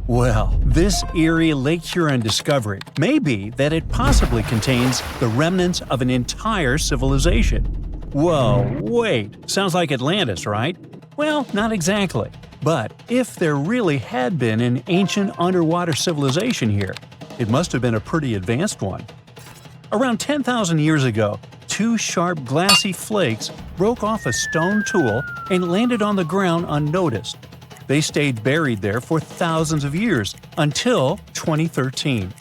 Well, this eerie Lake Huron discovery may be that it possibly contains the remnants of an entire civilization. Whoa, wait, sounds like Atlantis, right? Well, not exactly. But if there really had been an ancient underwater civilization here, it must have been a pretty advanced one. Around 10,000 years ago, two sharp glassy flakes broke off a stone tool and landed on the ground unnoticed. They stayed buried there for thousands of years, until 2013.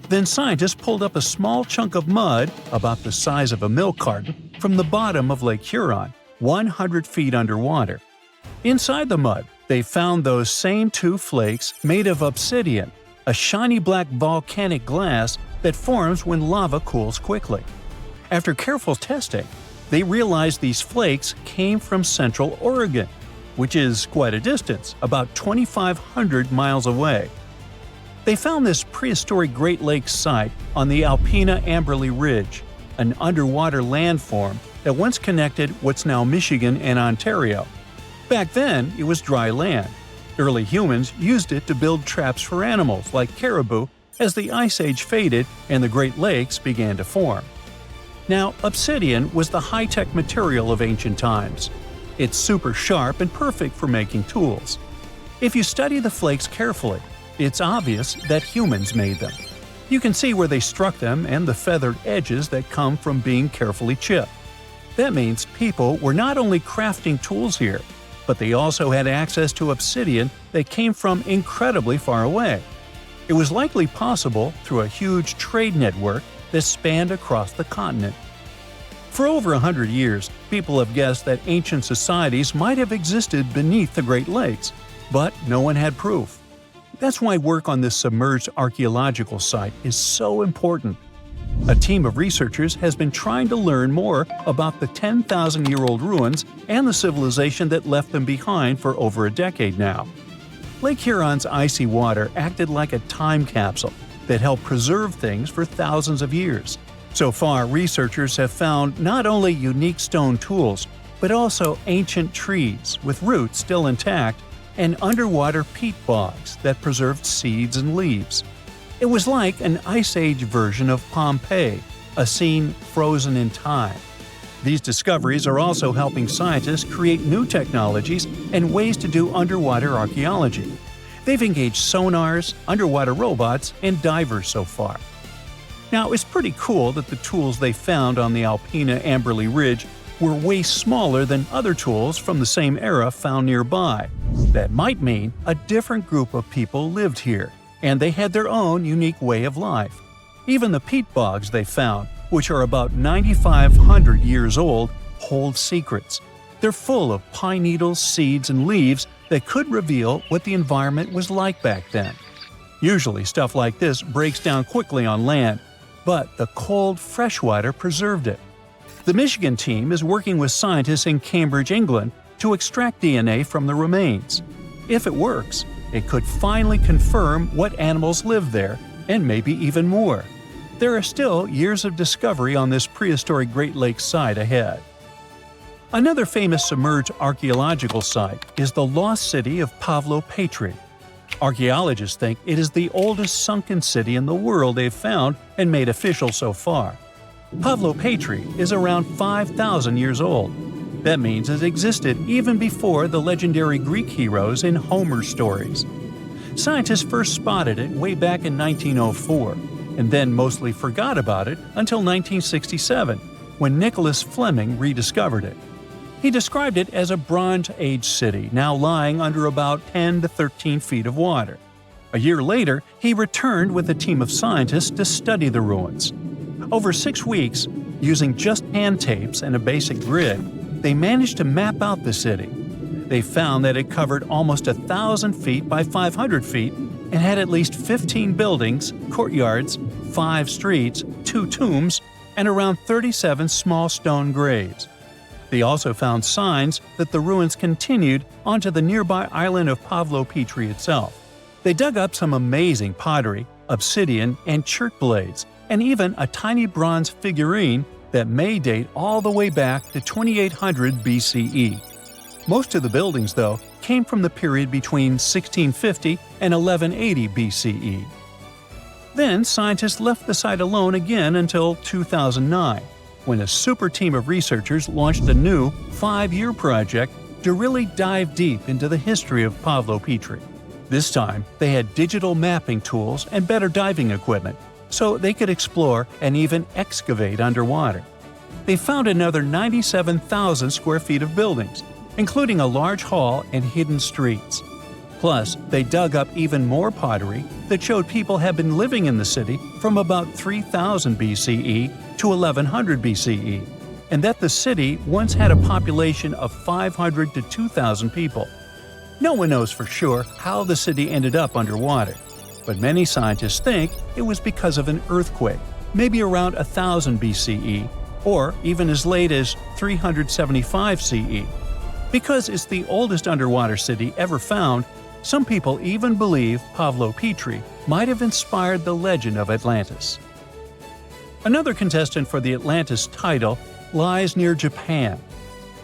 Then scientists pulled up a small chunk of mud, about the size of a milk carton, from the bottom of Lake Huron, 100 feet underwater. Inside the mud, they found those same two flakes made of obsidian, a shiny black volcanic glass that forms when lava cools quickly. After careful testing, they realized these flakes came from Central Oregon, which is quite a distance, about 2,500 miles away. They found this prehistoric Great Lakes site on the Alpena Amberley Ridge, an underwater landform that once connected what's now Michigan and Ontario. Back then, it was dry land. Early humans used it to build traps for animals like caribou as the Ice Age faded and the Great Lakes began to form. Now, obsidian was the high-tech material of ancient times. It's super sharp and perfect for making tools. If you study the flakes carefully, it's obvious that humans made them. You can see where they struck them and the feathered edges that come from being carefully chipped. That means people were not only crafting tools here, but they also had access to obsidian that came from incredibly far away. It was likely possible through a huge trade network that spanned across the continent. For over 100 years, people have guessed that ancient societies might have existed beneath the Great Lakes, but no one had proof. That's why work on this submerged archaeological site is so important. A team of researchers has been trying to learn more about the 10,000-year-old ruins and the civilization that left them behind for over a decade now. Lake Huron's icy water acted like a time capsule that helped preserve things for thousands of years. So far, researchers have found not only unique stone tools, but also ancient trees with roots still intact and underwater peat bogs that preserved seeds and leaves. It was like an Ice Age version of Pompeii, a scene frozen in time. These discoveries are also helping scientists create new technologies and ways to do underwater archaeology. They've engaged sonars, underwater robots, and divers so far. Now, it's pretty cool that the tools they found on the Alpena Amberley Ridge were way smaller than other tools from the same era found nearby. That might mean a different group of people lived here, and they had their own unique way of life. Even the peat bogs they found, which are about 9,500 years old, hold secrets. They're full of pine needles, seeds, and leaves that could reveal what the environment was like back then. Usually, stuff like this breaks down quickly on land, but the cold freshwater preserved it. The Michigan team is working with scientists in Cambridge, England, to extract DNA from the remains. If it works, it could finally confirm what animals lived there, and maybe even more. There are still years of discovery on this prehistoric Great Lakes site ahead. Another famous submerged archaeological site is the lost city of Pavlopetri. Archaeologists think it is the oldest sunken city in the world they've found and made official so far. Pavlopetri is around 5,000 years old. That means it existed even before the legendary Greek heroes in Homer's stories. Scientists first spotted it way back in 1904, and then mostly forgot about it until 1967, when Nicholas Fleming rediscovered it. He described it as a Bronze Age city now lying under about 10 to 13 feet of water. A year later, he returned with a team of scientists to study the ruins. Over 6 weeks, using just hand tapes and a basic grid, they managed to map out the city. They found that it covered almost 1,000 feet by 500 feet and had at least 15 buildings, courtyards, 5 streets, 2 tombs, and around 37 small stone graves. They also found signs that the ruins continued onto the nearby island of Pavlopetri itself. They dug up some amazing pottery, obsidian, and church blades, and even a tiny bronze figurine that may date all the way back to 2800 BCE. Most of the buildings, though, came from the period between 1650 and 1180 BCE. Then scientists left the site alone again until 2009, when a super team of researchers launched a new 5-year project to really dive deep into the history of Pavlopetri. This time, they had digital mapping tools and better diving equipment, so they could explore and even excavate underwater. They found another 97,000 square feet of buildings, including a large hall and hidden streets. Plus, they dug up even more pottery that showed people had been living in the city from about 3000 BCE to 1100 BCE, and that the city once had a population of 500 to 2,000 people. No one knows for sure how the city ended up underwater, but many scientists think it was because of an earthquake, maybe around 1000 BCE, or even as late as 375 CE. Because it's the oldest underwater city ever found, some people even believe Pavlopetri might have inspired the legend of Atlantis. Another contestant for the Atlantis title lies near Japan.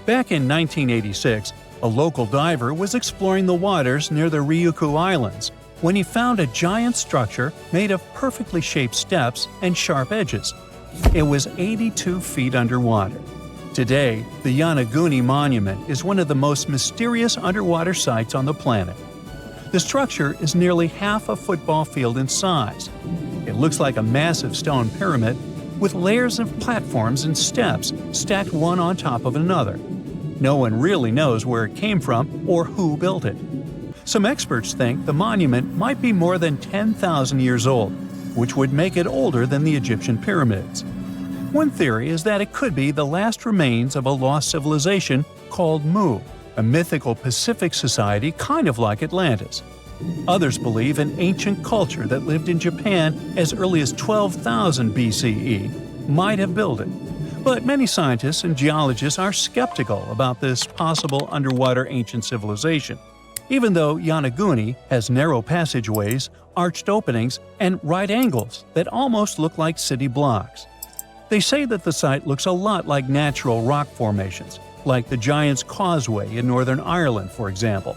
Back in 1986, a local diver was exploring the waters near the Ryukyu Islands when he found a giant structure made of perfectly shaped steps and sharp edges. It was 82 feet underwater. Today, the Yanaguni Monument is one of the most mysterious underwater sites on the planet. The structure is nearly half a football field in size. It looks like a massive stone pyramid with layers of platforms and steps stacked one on top of another. No one really knows where it came from or who built it. Some experts think the monument might be more than 10,000 years old, which would make it older than the Egyptian pyramids. One theory is that it could be the last remains of a lost civilization called Mu, a mythical Pacific society kind of like Atlantis. Others believe an ancient culture that lived in Japan as early as 12,000 BCE might have built it. But many scientists and geologists are skeptical about this possible underwater ancient civilization, even though Yanaguni has narrow passageways, arched openings, and right angles that almost look like city blocks. They say that the site looks a lot like natural rock formations, like the Giant's Causeway in Northern Ireland, for example.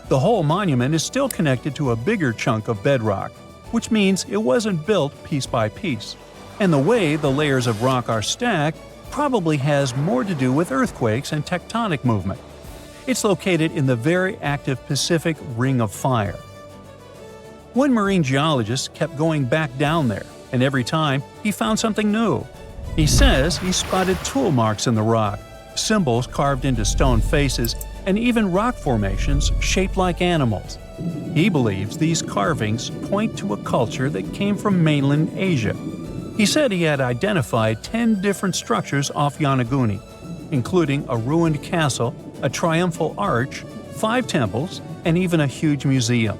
The whole monument is still connected to a bigger chunk of bedrock, which means it wasn't built piece by piece. And the way the layers of rock are stacked probably has more to do with earthquakes and tectonic movement. It's located in the very active Pacific Ring of Fire. One marine geologist kept going back down there, and every time he found something new. He says he spotted tool marks in the rock, symbols carved into stone faces, and even rock formations shaped like animals. He believes these carvings point to a culture that came from mainland Asia. He said he had identified 10 different structures off Yanaguni, including a ruined castle, a triumphal arch, 5 temples, and even a huge museum.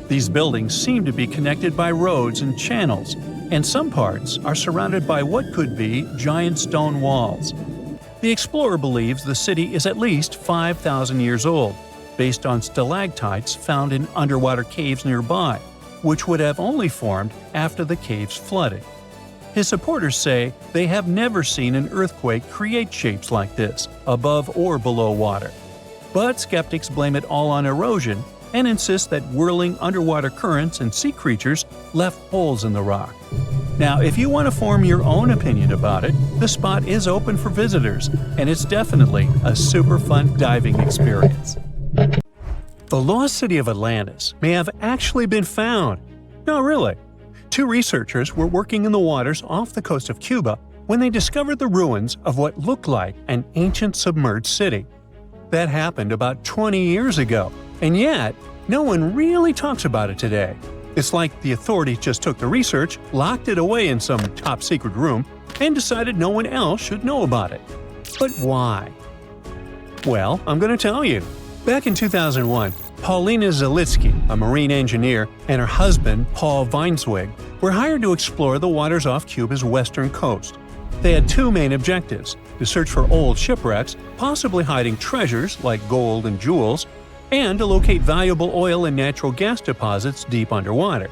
These buildings seem to be connected by roads and channels, and some parts are surrounded by what could be giant stone walls. The explorer believes the city is at least 5,000 years old, based on stalactites found in underwater caves nearby, which would have only formed after the caves flooded. His supporters say they have never seen an earthquake create shapes like this, above or below water. But skeptics blame it all on erosion and insist that whirling underwater currents and sea creatures left holes in the rock. Now, if you want to form your own opinion about it, the spot is open for visitors, and it's definitely a super fun diving experience. The lost city of Atlantis may have actually been found. No, really. 2 researchers were working in the waters off the coast of Cuba when they discovered the ruins of what looked like an ancient submerged city. That happened about 20 years ago, and yet no one really talks about it today. It's like the authorities just took the research, locked it away in some top-secret room, and decided no one else should know about it. But why? Well, I'm going to tell you. Back in 2001, Paulina Zalitsky, a marine engineer, and her husband, Paul Weinswig, were hired to explore the waters off Cuba's western coast. They had 2 main objectives: to search for old shipwrecks, possibly hiding treasures like gold and jewels, and to locate valuable oil and natural gas deposits deep underwater.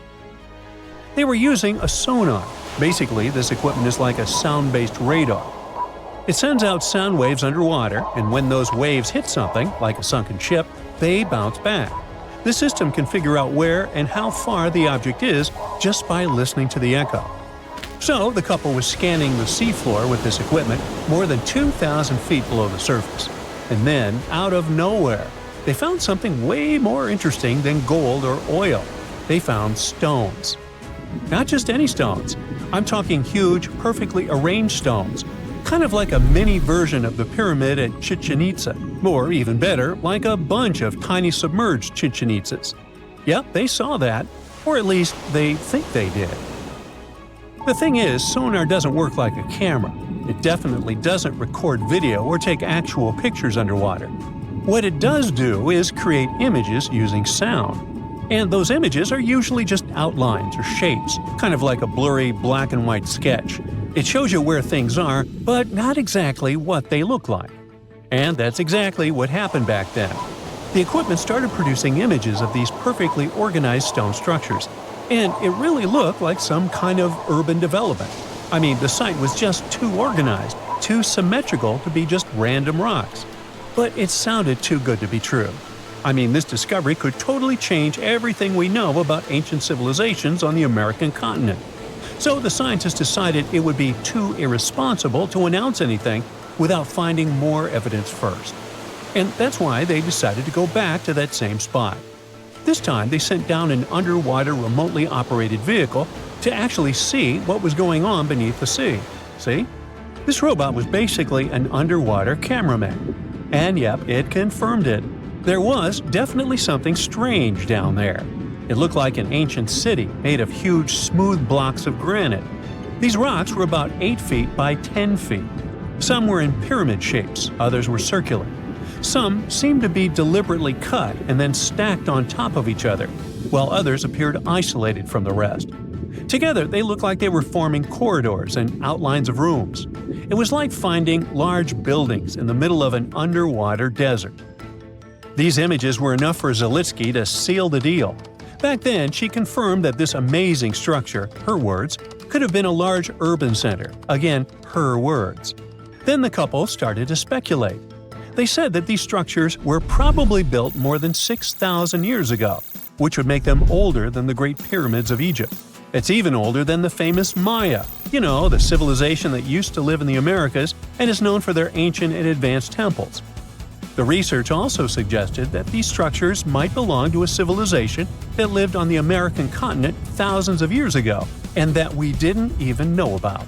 They were using a sonar. Basically, this equipment is like a sound-based radar. It sends out sound waves underwater, and when those waves hit something, like a sunken ship, they bounce back. The system can figure out where and how far the object is just by listening to the echo. So the couple was scanning the seafloor with this equipment more than 2,000 feet below the surface. And then, out of nowhere, they found something way more interesting than gold or oil. They found stones. Not just any stones. I'm talking huge, perfectly arranged stones. Kind of like a mini version of the pyramid at Chichen Itza. Or even better, like a bunch of tiny submerged Chichen Itzas. Yep, they saw that. Or at least, they think they did. The thing is, sonar doesn't work like a camera. It definitely doesn't record video or take actual pictures underwater. What it does do is create images using sound. And those images are usually just outlines or shapes, kind of like a blurry black and white sketch. It shows you where things are, but not exactly what they look like. And that's exactly what happened back then. The equipment started producing images of these perfectly organized stone structures. And it really looked like some kind of urban development. I mean, the site was just too organized, too symmetrical to be just random rocks. But it sounded too good to be true. I mean, this discovery could totally change everything we know about ancient civilizations on the American continent. So the scientists decided it would be too irresponsible to announce anything without finding more evidence first. And that's why they decided to go back to that same spot. This time, they sent down an underwater remotely operated vehicle to actually see what was going on beneath the sea. See? This robot was basically an underwater cameraman. And yep, it confirmed it. There was definitely something strange down there. It looked like an ancient city made of huge, smooth blocks of granite. These rocks were about 8 feet by 10 feet. Some were in pyramid shapes, others were circular. Some seemed to be deliberately cut and then stacked on top of each other, while others appeared isolated from the rest. Together, they looked like they were forming corridors and outlines of rooms. It was like finding large buildings in the middle of an underwater desert. These images were enough for Zalitsky to seal the deal. Back then, she confirmed that this amazing structure, her words, could have been a large urban center. Again, her words. Then the couple started to speculate. They said that these structures were probably built more than 6,000 years ago, which would make them older than the Great Pyramids of Egypt. It's even older than the famous Maya, the civilization that used to live in the Americas and is known for their ancient and advanced temples. The research also suggested that these structures might belong to a civilization that lived on the American continent thousands of years ago, and that we didn't even know about.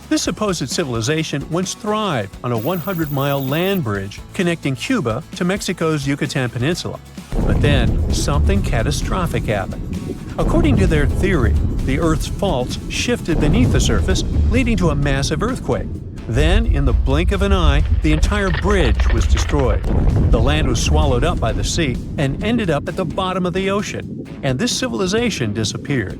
This supposed civilization once thrived on a 100-mile land bridge connecting Cuba to Mexico's Yucatan Peninsula. But then, something catastrophic happened. According to their theory, the Earth's faults shifted beneath the surface, leading to a massive earthquake. Then, in the blink of an eye, the entire bridge was destroyed. The land was swallowed up by the sea and ended up at the bottom of the ocean, and this civilization disappeared.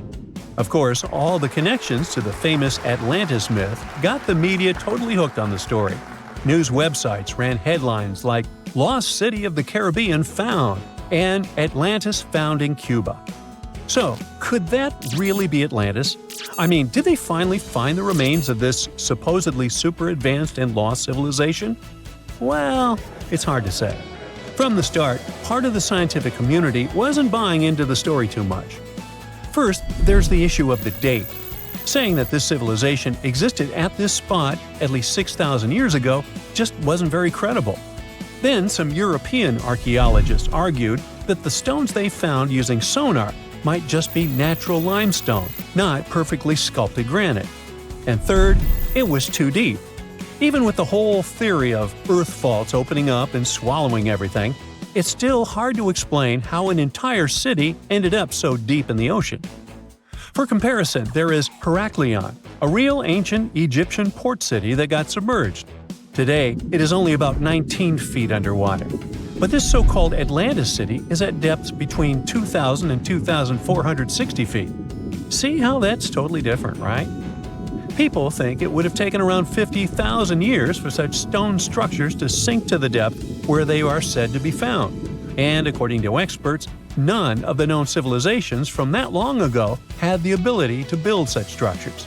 Of course, all the connections to the famous Atlantis myth got the media totally hooked on the story. News websites ran headlines like "Lost City of the Caribbean Found" and "Atlantis Found in Cuba." So, could that really be Atlantis? I mean, did they finally find the remains of this supposedly super advanced and lost civilization? Well, it's hard to say. From the start, part of the scientific community wasn't buying into the story too much. First, there's the issue of the date. Saying that this civilization existed at this spot at least 6,000 years ago just wasn't very credible. Then, some European archaeologists argued that the stones they found using sonar might just be natural limestone, not perfectly sculpted granite. And third, it was too deep. Even with the whole theory of Earth faults opening up and swallowing everything, it's still hard to explain how an entire city ended up so deep in the ocean. For comparison, there is Heraklion, a real ancient Egyptian port city that got submerged. Today, it is only about 19 feet underwater. But this so-called Atlantis city is at depths between 2,000 and 2,460 feet. See how that's totally different, right? People think it would have taken around 50,000 years for such stone structures to sink to the depth where they are said to be found. And according to experts, none of the known civilizations from that long ago had the ability to build such structures.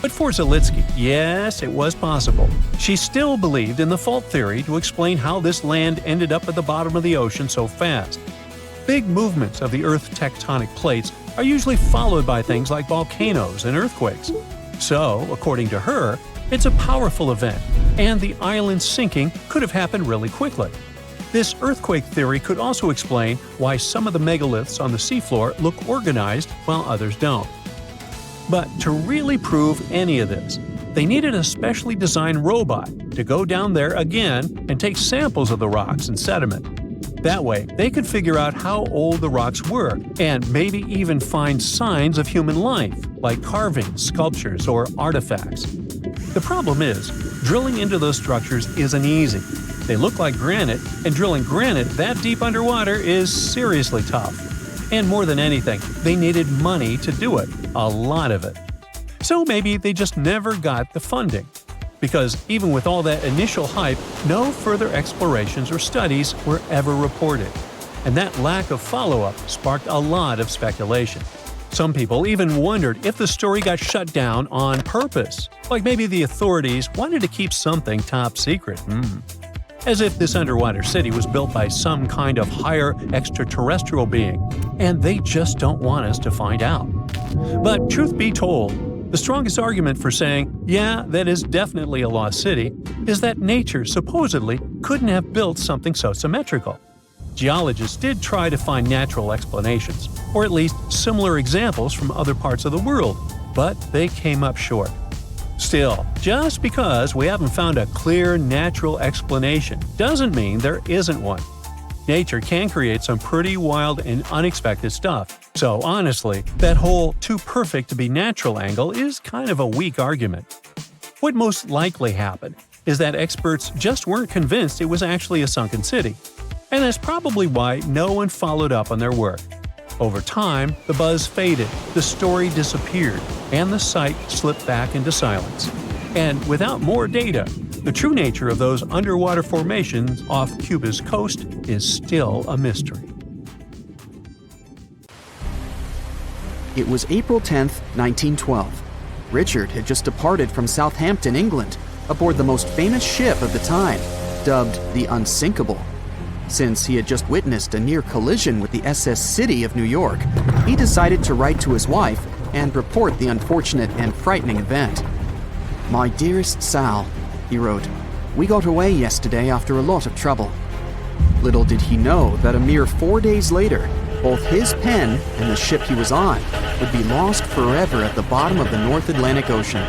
But for Zalitsky, yes, it was possible. She still believed in the fault theory to explain how this land ended up at the bottom of the ocean so fast. Big movements of the Earth's tectonic plates are usually followed by things like volcanoes and earthquakes. So, according to her, it's a powerful event, and the island sinking could have happened really quickly. This earthquake theory could also explain why some of the megaliths on the seafloor look organized while others don't. But to really prove any of this, they needed a specially designed robot to go down there again and take samples of the rocks and sediment. That way, they could figure out how old the rocks were and maybe even find signs of human life, like carvings, sculptures, or artifacts. The problem is, drilling into those structures isn't easy. They look like granite, and drilling granite that deep underwater is seriously tough. And more than anything, they needed money to do it, a lot of it. So maybe they just never got the funding. Because even with all that initial hype, no further explorations or studies were ever reported. And that lack of follow-up sparked a lot of speculation. Some people even wondered if the story got shut down on purpose, like maybe the authorities wanted to keep something top secret. As if this underwater city was built by some kind of higher extraterrestrial being, and they just don't want us to find out. But truth be told, the strongest argument for saying, yeah, that is definitely a lost city, is that nature supposedly couldn't have built something so symmetrical. Geologists did try to find natural explanations, or at least similar examples from other parts of the world, but they came up short. Still, just because we haven't found a clear natural explanation doesn't mean there isn't one. Nature can create some pretty wild and unexpected stuff, so honestly, that whole too perfect to be natural angle is kind of a weak argument. What most likely happened is that experts just weren't convinced it was actually a sunken city, and that's probably why no one followed up on their work. Over time, the buzz faded, the story disappeared, and the site slipped back into silence. And without more data, the true nature of those underwater formations off Cuba's coast is still a mystery. It was April 10, 1912. Richard had just departed from Southampton, England, aboard the most famous ship of the time, dubbed the Unsinkable. Since he had just witnessed a near collision with the SS City of New York, he decided to write to his wife and report the unfortunate and frightening event. "My dearest Sal," he wrote, "we got away yesterday after a lot of trouble." Little did he know that a mere 4 days later, both his pen and the ship he was on would be lost forever at the bottom of the North Atlantic Ocean.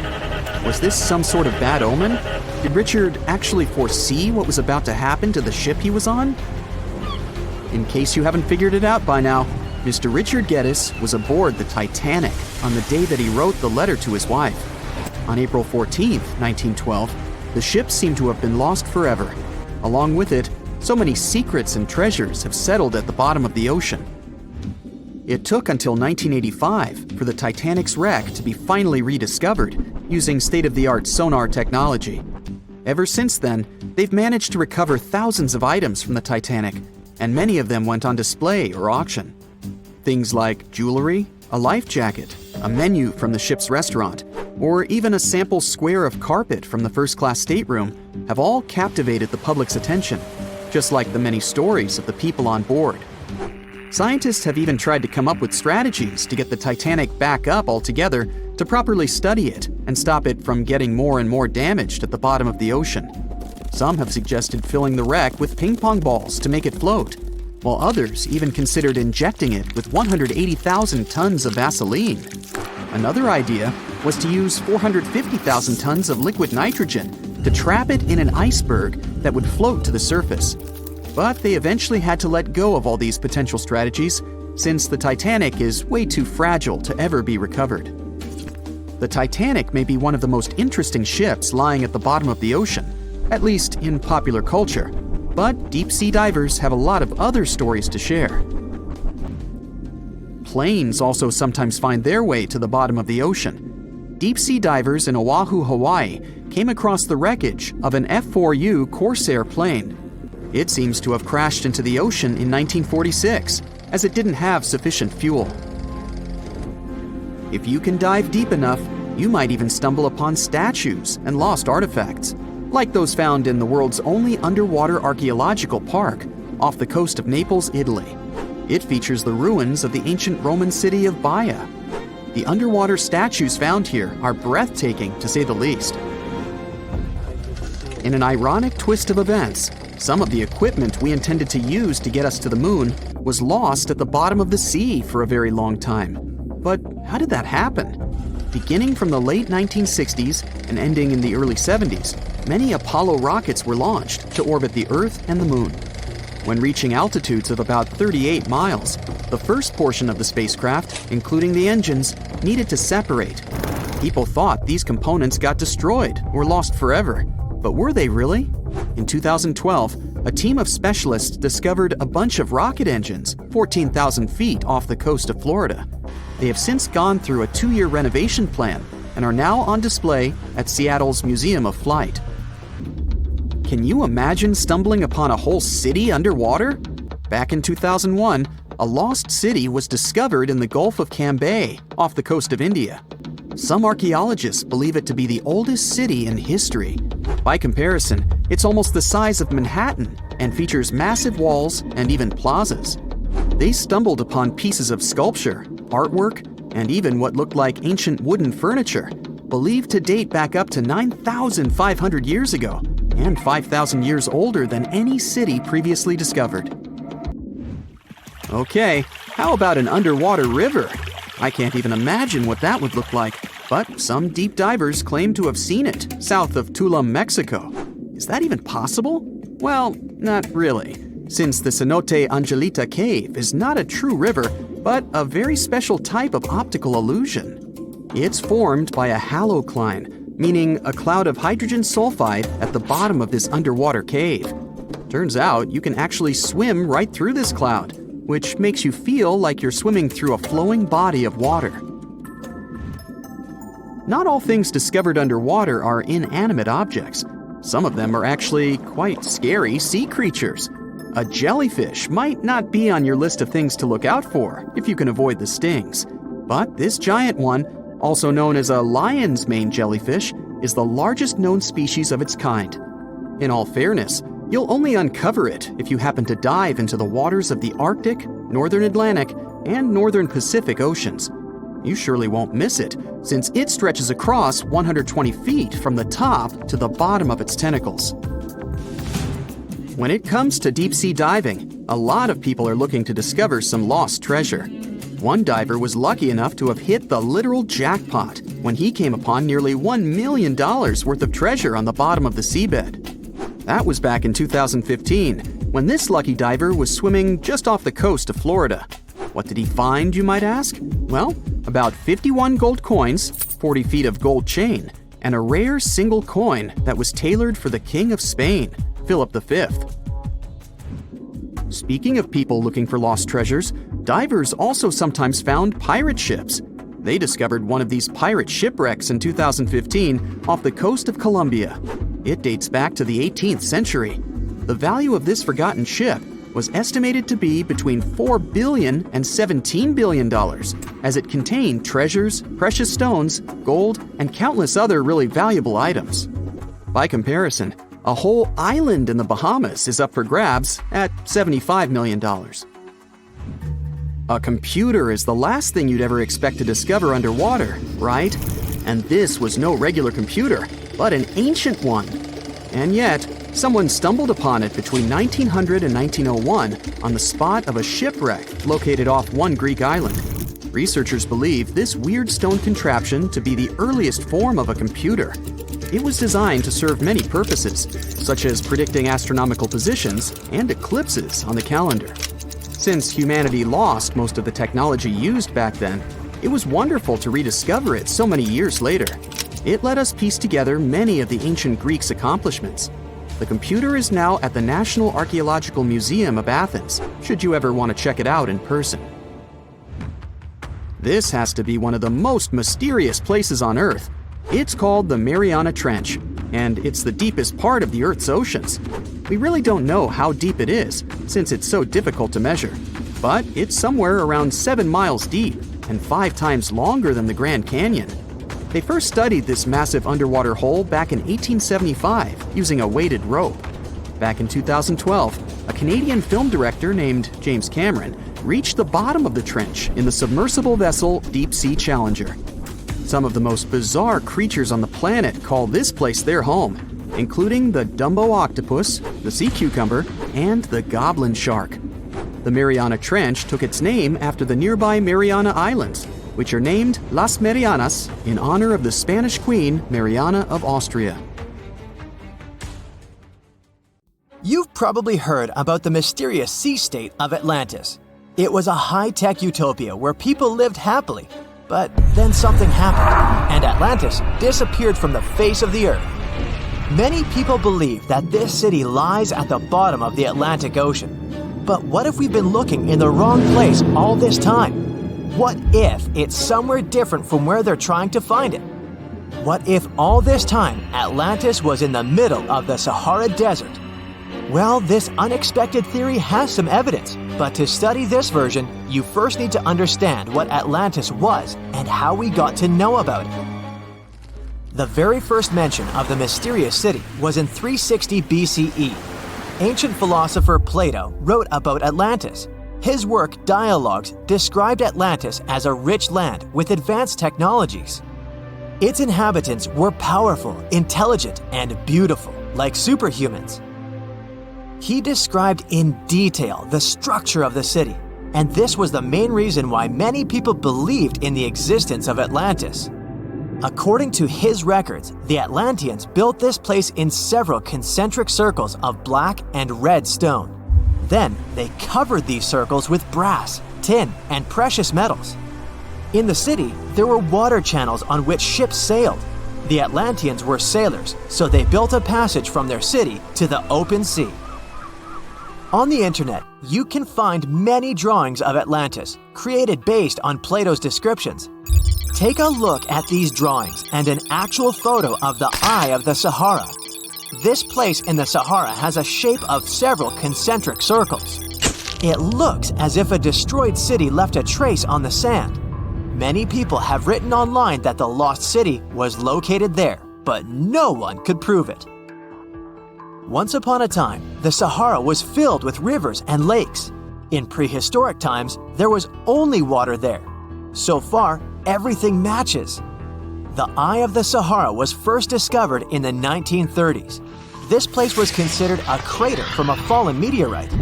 Was this some sort of bad omen? Did Richard actually foresee what was about to happen to the ship he was on? In case you haven't figured it out by now, Mr. Richard Geddes was aboard the Titanic on the day that he wrote the letter to his wife. On April 14, 1912, the ship seemed to have been lost forever. Along with it, so many secrets and treasures have settled at the bottom of the ocean. It took until 1985 for the Titanic's wreck to be finally rediscovered using state-of-the-art sonar technology. Ever since then, they've managed to recover thousands of items from the Titanic, and many of them went on display or auction. Things like jewelry, a life jacket, a menu from the ship's restaurant, or even a sample square of carpet from the first-class stateroom have all captivated the public's attention, just like the many stories of the people on board. Scientists have even tried to come up with strategies to get the Titanic back up altogether to properly study it and stop it from getting more and more damaged at the bottom of the ocean. Some have suggested filling the wreck with ping pong balls to make it float, while others even considered injecting it with 180,000 tons of Vaseline. Another idea was to use 450,000 tons of liquid nitrogen to trap it in an iceberg that would float to the surface. But they eventually had to let go of all these potential strategies since the Titanic is way too fragile to ever be recovered. The Titanic may be one of the most interesting ships lying at the bottom of the ocean, at least in popular culture, but deep-sea divers have a lot of other stories to share. Planes also sometimes find their way to the bottom of the ocean. Deep-sea divers in Oahu, Hawaii came across the wreckage of an F-4U Corsair plane. It seems to have crashed into the ocean in 1946, as it didn't have sufficient fuel. If you can dive deep enough, You might even stumble upon statues and lost artifacts, like those found in the world's only underwater archaeological park off the coast of Naples, Italy. It features the ruins of the ancient Roman city of Baia. The underwater statues found here are breathtaking, to say the least. In an ironic twist of events, some of the equipment we intended to use to get us to the moon was lost at the bottom of the sea for a very long time. But how did that happen? Beginning from the late 1960s and ending in the early 70s, many Apollo rockets were launched to orbit the Earth and the Moon. When reaching altitudes of about 38 miles, the first portion of the spacecraft, including the engines, needed to separate. People thought these components got destroyed or lost forever. But were they really? In 2012, a team of specialists discovered a bunch of rocket engines 14,000 feet off the coast of Florida. They have since gone through a 2-year renovation plan and are now on display at Seattle's Museum of Flight. Can you imagine stumbling upon a whole city underwater? Back in 2001, a lost city was discovered in the Gulf of Cambay off the coast of India. Some archaeologists believe it to be the oldest city in history. By comparison, it's almost the size of Manhattan and features massive walls and even plazas. They stumbled upon pieces of sculpture, artwork, and even what looked like ancient wooden furniture, believed to date back up to 9,500 years ago and 5,000 years older than any city previously discovered. Okay, how about an underwater river? I can't even imagine what that would look like, but some deep divers claim to have seen it south of Tulum, Mexico. Is that even possible? Well, not really, since the Cenote Angelita Cave is not a true river, but a very special type of optical illusion. It's formed by a halocline, meaning a cloud of hydrogen sulfide at the bottom of this underwater cave. Turns out you can actually swim right through this cloud, which makes you feel like you're swimming through a flowing body of water. Not all things discovered underwater are inanimate objects. Some of them are actually quite scary sea creatures. A jellyfish might not be on your list of things to look out for if you can avoid the stings. But this giant one, also known as a lion's mane jellyfish, is the largest known species of its kind. In all fairness, you'll only uncover it if you happen to dive into the waters of the Arctic, Northern Atlantic, and Northern Pacific Oceans. You surely won't miss it, since it stretches across 120 feet from the top to the bottom of its tentacles. When it comes to deep-sea diving, a lot of people are looking to discover some lost treasure. One diver was lucky enough to have hit the literal jackpot when he came upon nearly $1 million worth of treasure on the bottom of the seabed. That was back in 2015, when this lucky diver was swimming just off the coast of Florida. What did he find, you might ask? Well, about 51 gold coins, 40 feet of gold chain, and a rare single coin that was tailored for the King of Spain, Philip V. Speaking of people looking for lost treasures, divers also sometimes found pirate ships. They discovered one of these pirate shipwrecks in 2015 off the coast of Colombia. It dates back to the 18th century. The value of this forgotten ship was estimated to be between $4 billion and $17 billion, as it contained treasures, precious stones, gold, and countless other really valuable items. By comparison, a whole island in the Bahamas is up for grabs at $75 million. A computer is the last thing you'd ever expect to discover underwater, right? And this was no regular computer, but an ancient one. And yet, someone stumbled upon it between 1900 and 1901 on the spot of a shipwreck located off one Greek island. Researchers believe this weird stone contraption to be the earliest form of a computer. It was designed to serve many purposes, such as predicting astronomical positions and eclipses on the calendar. Since humanity lost most of the technology used back then, it was wonderful to rediscover it so many years later. It let us piece together many of the ancient Greeks' accomplishments. The computer is now at the National Archaeological Museum of Athens, should you ever want to check it out in person. This has to be one of the most mysterious places on Earth. It's called the Mariana Trench, and it's the deepest part of the Earth's oceans. We really don't know how deep it is, since it's so difficult to measure, but it's somewhere around 7 miles deep and 5 times longer than the Grand Canyon. They first studied this massive underwater hole back in 1875 using a weighted rope. Back in 2012, a Canadian film director named James Cameron reached the bottom of the trench in the submersible vessel Deep Sea Challenger. Some of the most bizarre creatures on the planet call this place their home, including the Dumbo octopus, the sea cucumber, and the goblin shark. The Mariana Trench took its name after the nearby Mariana Islands, which are named Las Marianas in honor of the Spanish Queen Mariana of Austria. You've probably heard about the mysterious sea state of Atlantis. It was a high-tech utopia where people lived happily, but then something happened, and Atlantis disappeared from the face of the earth. Many people believe that this city lies at the bottom of the Atlantic Ocean. But what if we've been looking in the wrong place all this time? What if it's somewhere different from where they're trying to find it? What if all this time Atlantis was in the middle of the Sahara Desert? Well, this unexpected theory has some evidence, but to study this version, you first need to understand what Atlantis was and how we got to know about it. The very first mention of the mysterious city was in 360 BCE. Ancient philosopher Plato wrote about Atlantis. His work, Dialogues, described Atlantis as a rich land with advanced technologies. Its inhabitants were powerful, intelligent, and beautiful, like superhumans. He described in detail the structure of the city, and this was the main reason why many people believed in the existence of Atlantis. According to his records, the Atlanteans built this place in several concentric circles of black and red stone. Then they covered these circles with brass, tin, and precious metals. In the city, there were water channels on which ships sailed. The Atlanteans were sailors, so they built a passage from their city to the open sea. On the internet, you can find many drawings of Atlantis, created based on Plato's descriptions. Take a look at these drawings and an actual photo of the Eye of the Sahara. This place in the Sahara has a shape of several concentric circles. It looks as if a destroyed city left a trace on the sand. Many people have written online that the lost city was located there, but no one could prove it. Once upon a time, the Sahara was filled with rivers and lakes. In prehistoric times, there was only water there. So far, everything matches. The Eye of the Sahara was first discovered in the 1930s. This place was considered a crater from a fallen meteorite.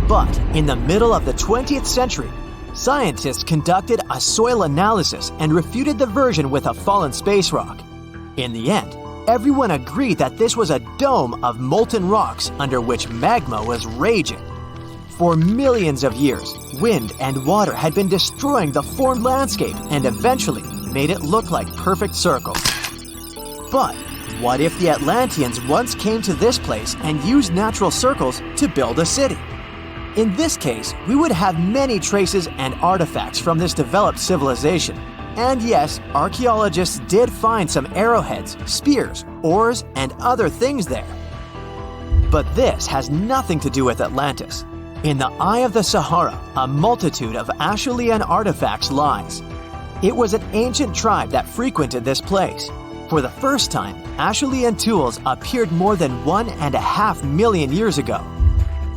But in the middle of the 20th century, scientists conducted a soil analysis and refuted the version with a fallen space rock. In the end, everyone agreed that this was a dome of molten rocks under which magma was raging. For millions of years, wind and water had been destroying the formed landscape and eventually made it look like perfect circles. But what if the Atlanteans once came to this place and used natural circles to build a city? In this case, we would have many traces and artifacts from this developed civilization. And yes, archaeologists did find some arrowheads, spears, oars, and other things there. But this has nothing to do with Atlantis. In the Eye of the Sahara, a multitude of Acheulean artifacts lies. It was an ancient tribe that frequented this place. For the first time, Acheulean tools appeared more than 1.5 million years ago.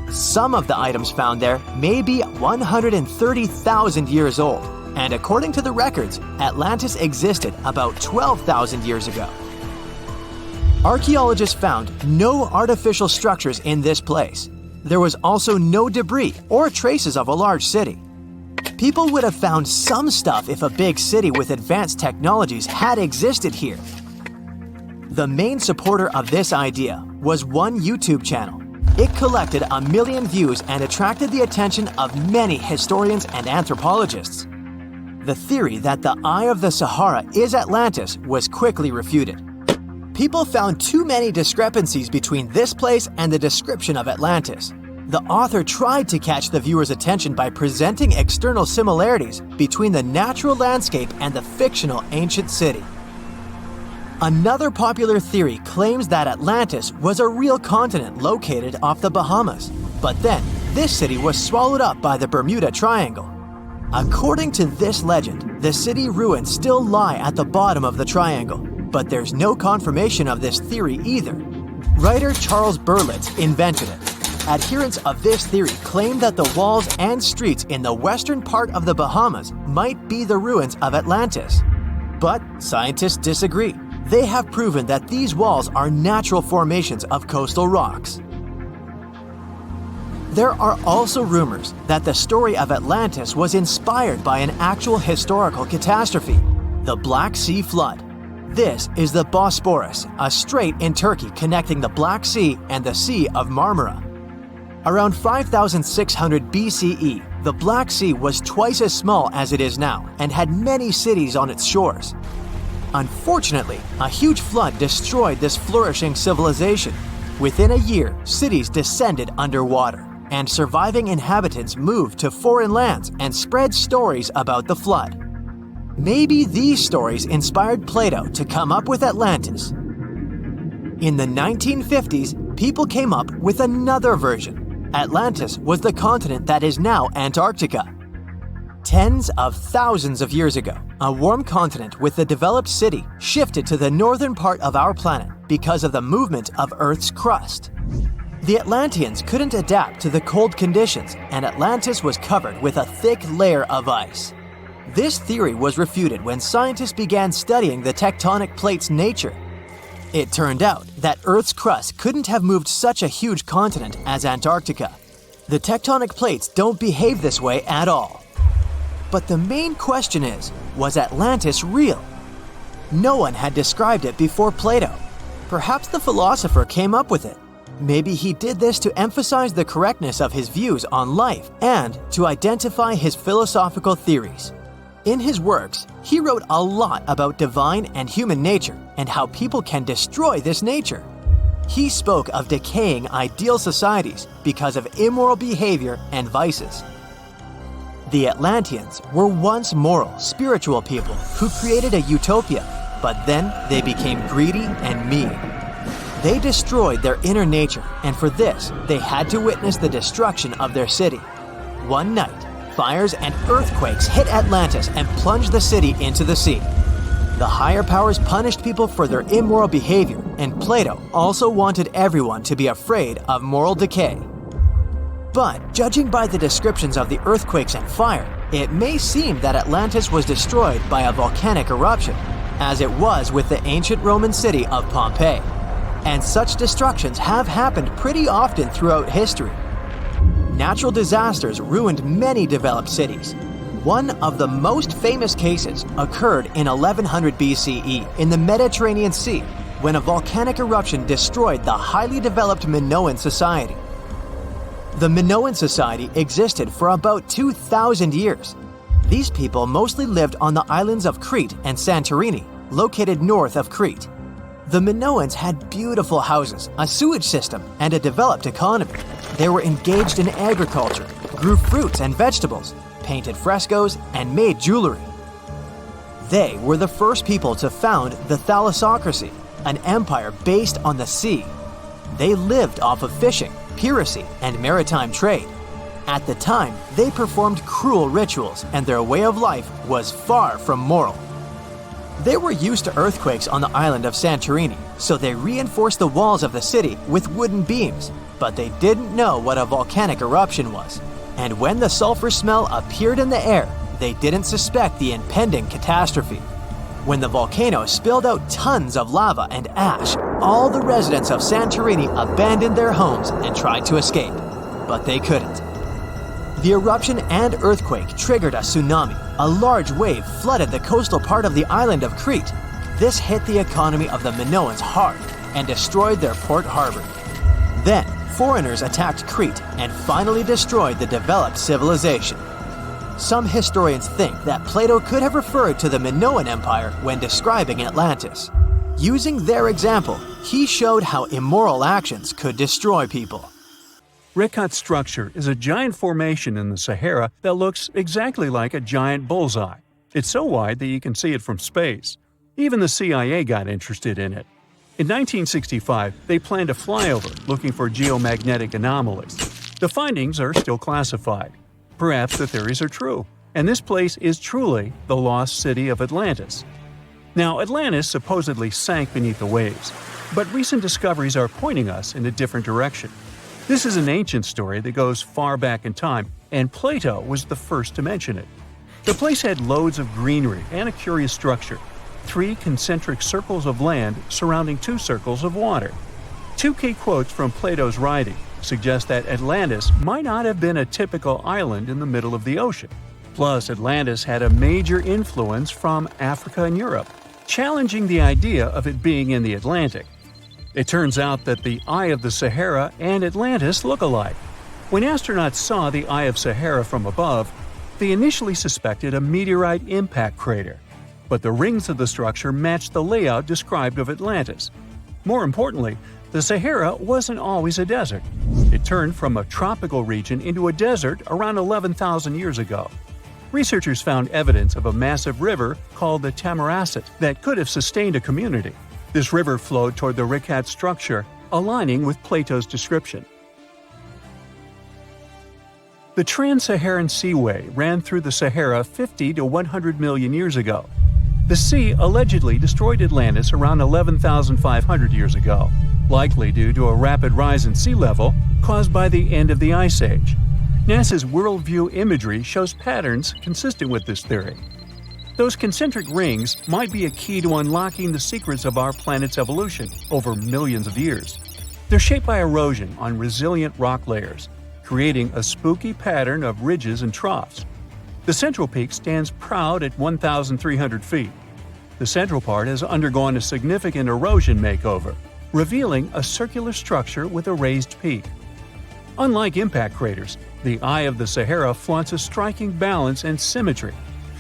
Some of the items found there may be 130,000 years old, and according to the records, Atlantis existed about 12,000 years ago. Archaeologists found no artificial structures in this place. There was also no debris or traces of a large city. People would have found some stuff if a big city with advanced technologies had existed here. The main supporter of this idea was one YouTube channel. It collected 1 million views and attracted the attention of many historians and anthropologists. The theory that the Eye of the Sahara is Atlantis was quickly refuted. People found too many discrepancies between this place and the description of Atlantis. The author tried to catch the viewer's attention by presenting external similarities between the natural landscape and the fictional ancient city. Another popular theory claims that Atlantis was a real continent located off the Bahamas, but then this city was swallowed up by the Bermuda Triangle. According to this legend, the city ruins still lie at the bottom of the triangle, but there's no confirmation of this theory either. Writer Charles Berlitz invented it. Adherents of this theory claim that the walls and streets in the western part of the Bahamas might be the ruins of Atlantis. But scientists disagree. They have proven that these walls are natural formations of coastal rocks. There are also rumors that the story of Atlantis was inspired by an actual historical catastrophe, the Black Sea Flood. This is the Bosporus, a strait in Turkey connecting the Black Sea and the Sea of Marmara. Around 5600 BCE, the Black Sea was twice as small as it is now and had many cities on its shores. Unfortunately, a huge flood destroyed this flourishing civilization. Within a year, cities descended underwater, and surviving inhabitants moved to foreign lands and spread stories about the flood. Maybe these stories inspired Plato to come up with Atlantis. In the 1950s, people came up with another version. Atlantis was the continent that is now Antarctica. Tens of thousands of years ago, a warm continent with a developed city shifted to the northern part of our planet because of the movement of Earth's crust. The Atlanteans couldn't adapt to the cold conditions, and Atlantis was covered with a thick layer of ice. This theory was refuted when scientists began studying the tectonic plate's nature. It turned out that Earth's crust couldn't have moved such a huge continent as Antarctica. The tectonic plates don't behave this way at all. But the main question is, was Atlantis real? No one had described it before Plato. Perhaps the philosopher came up with it. Maybe he did this to emphasize the correctness of his views on life and to identify his philosophical theories. In his works, he wrote a lot about divine and human nature and how people can destroy this nature. He spoke of decaying ideal societies because of immoral behavior and vices. The Atlanteans were once moral, spiritual people who created a utopia, but then they became greedy and mean. They destroyed their inner nature, and for this, they had to witness the destruction of their city. One night, fires and earthquakes hit Atlantis and plunged the city into the sea. The higher powers punished people for their immoral behavior, and Plato also wanted everyone to be afraid of moral decay. But judging by the descriptions of the earthquakes and fire, it may seem that Atlantis was destroyed by a volcanic eruption, as it was with the ancient Roman city of Pompeii. And such destructions have happened pretty often throughout history. Natural disasters ruined many developed cities. One of the most famous cases occurred in 1100 BCE in the Mediterranean Sea, when a volcanic eruption destroyed the highly developed Minoan society. The Minoan society existed for about 2,000 years. These people mostly lived on the islands of Crete and Santorini, located north of Crete. The Minoans had beautiful houses, a sewage system, and a developed economy. They were engaged in agriculture, grew fruits and vegetables, painted frescoes, and made jewelry. They were the first people to found the thalassocracy, an empire based on the sea. They lived off of fishing, piracy, and maritime trade. At the time, they performed cruel rituals, and their way of life was far from moral. They were used to earthquakes on the island of Santorini, so they reinforced the walls of the city with wooden beams, but they didn't know what a volcanic eruption was. And when the sulfur smell appeared in the air, they didn't suspect the impending catastrophe. When the volcano spilled out tons of lava and ash, all the residents of Santorini abandoned their homes and tried to escape, but they couldn't. The eruption and earthquake triggered a tsunami. A large wave flooded the coastal part of the island of Crete. This hit the economy of the Minoans hard and destroyed their port harbor. Then, foreigners attacked Crete and finally destroyed the developed civilization. Some historians think that Plato could have referred to the Minoan Empire when describing Atlantis. Using their example, he showed how immoral actions could destroy people. Rekhat structure is a giant formation in the Sahara that looks exactly like a giant bullseye. It's so wide that you can see it from space. Even the CIA got interested in it. In 1965, they planned a flyover looking for geomagnetic anomalies. The findings are still classified. Perhaps the theories are true. and this place is truly the lost city of Atlantis. Now, Atlantis supposedly sank beneath the waves, but recent discoveries are pointing us in a different direction. This is an ancient story that goes far back in time, and Plato was the first to mention it. The place had loads of greenery and a curious structure: 3 concentric circles of land surrounding 2 circles of water. 2 key quotes from Plato's writing suggest that Atlantis might not have been a typical island in the middle of the ocean. Plus, Atlantis had a major influence from Africa and Europe, challenging the idea of it being in the Atlantic. It turns out that the Eye of the Sahara and Atlantis look alike. When astronauts saw the Eye of Sahara from above, they initially suspected a meteorite impact crater, but the rings of the structure matched the layout described of Atlantis. More importantly, the Sahara wasn't always a desert. It turned from a tropical region into a desert around 11,000 years ago. Researchers found evidence of a massive river called the Tamaracet that could have sustained a community. This river flowed toward the Rikat structure, aligning with Plato's description. The Trans-Saharan Seaway ran through the Sahara 50 to 100 million years ago. The sea allegedly destroyed Atlantis around 11,500 years ago, likely due to a rapid rise in sea level caused by the end of the Ice Age. NASA's worldview imagery shows patterns consistent with this theory. Those concentric rings might be a key to unlocking the secrets of our planet's evolution over millions of years. They're shaped by erosion on resilient rock layers, creating a spooky pattern of ridges and troughs. The central peak stands proud at 1,300 feet. The central part has undergone a significant erosion makeover, revealing a circular structure with a raised peak. Unlike impact craters, the Eye of the Sahara flaunts a striking balance and symmetry.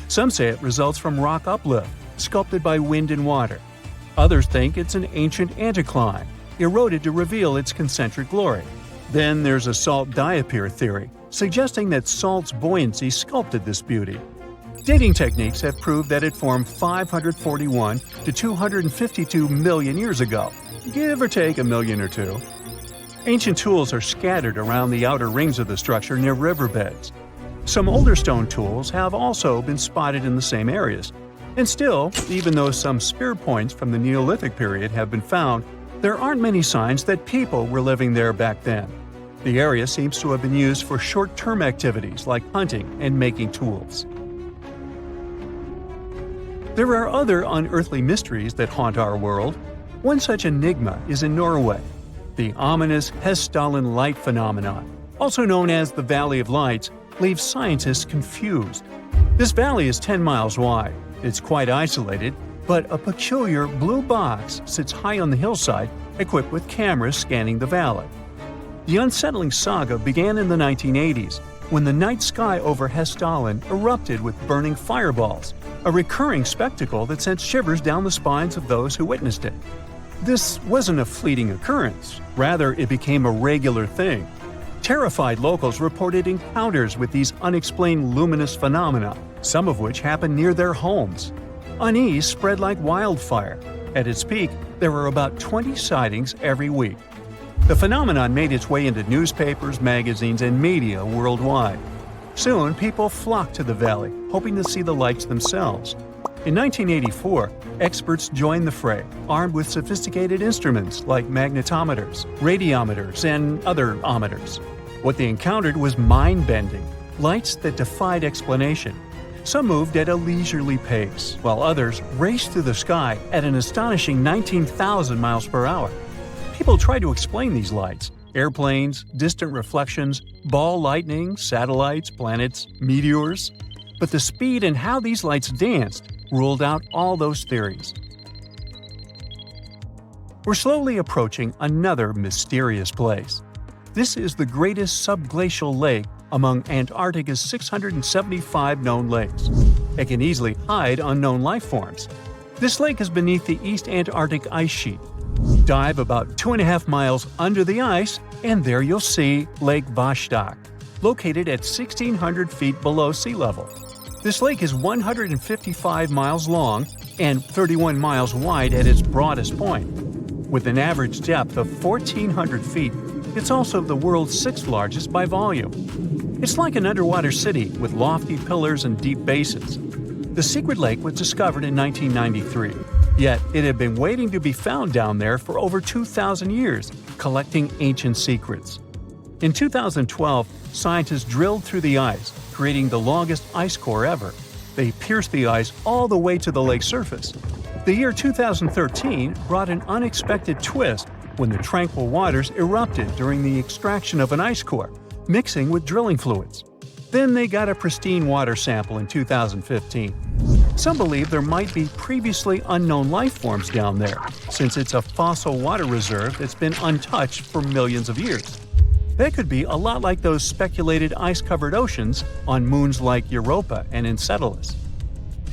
Some say it results from rock uplift, sculpted by wind and water. Others think it's an ancient anticline, eroded to reveal its concentric glory. Then there's a salt diapir theory, suggesting that salt's buoyancy sculpted this beauty. Dating techniques have proved that it formed 541 to 252 million years ago, give or take a million or two. Ancient tools are scattered around the outer rings of the structure near riverbeds. Some older stone tools have also been spotted in the same areas. And still, even though some spear points from the Neolithic period have been found, there aren't many signs that people were living there back then. The area seems to have been used for short-term activities like hunting and making tools. There are other unearthly mysteries that haunt our world. One such enigma is in Norway, the ominous Hessdalen light phenomenon, also known as the Valley of Lights, leaves scientists confused. This valley is 10 miles wide. It's quite isolated, but a peculiar blue box sits high on the hillside, equipped with cameras scanning the valley. The unsettling saga began in the 1980s, when the night sky over Hessdalen erupted with burning fireballs, a recurring spectacle that sent shivers down the spines of those who witnessed it. This wasn't a fleeting occurrence, rather it became a regular thing. Terrified locals reported encounters with these unexplained luminous phenomena, some of which happened near their homes. Unease spread like wildfire. At its peak, there were about 20 sightings every week. The phenomenon made its way into newspapers, magazines, and media worldwide. Soon, people flocked to the valley, hoping to see the lights themselves. In 1984, experts joined the fray, armed with sophisticated instruments like magnetometers, radiometers, and other ometers. What they encountered was mind-bending, lights that defied explanation. Some moved at a leisurely pace, while others raced through the sky at an astonishing 19,000 miles per hour. People tried to explain these lights: airplanes, distant reflections, ball lightning, satellites, planets, meteors. But the speed and how these lights danced ruled out all those theories. We're slowly approaching another mysterious place. This is the greatest subglacial lake among Antarctica's 675 known lakes. It can easily hide unknown life forms. This lake is beneath the East Antarctic ice sheet. Dive about 2.5 miles under the ice, and there you'll see Lake Vostok, located at 1,600 feet below sea level. This lake is 155 miles long and 31 miles wide at its broadest point. With an average depth of 1,400 feet, it's also the world's 6th largest by volume. It's like an underwater city with lofty pillars and deep basins. The secret lake was discovered in 1993, yet it had been waiting to be found down there for over 2,000 years, collecting ancient secrets. In 2012, scientists drilled through the ice, creating the longest ice core ever. They pierced the ice all the way to the lake's surface. The year 2013 brought an unexpected twist when the tranquil waters erupted during the extraction of an ice core, mixing with drilling fluids. Then they got a pristine water sample in 2015. Some believe there might be previously unknown life forms down there, since it's a fossil water reserve that's been untouched for millions of years. That could be a lot like those speculated ice-covered oceans on moons like Europa and Enceladus.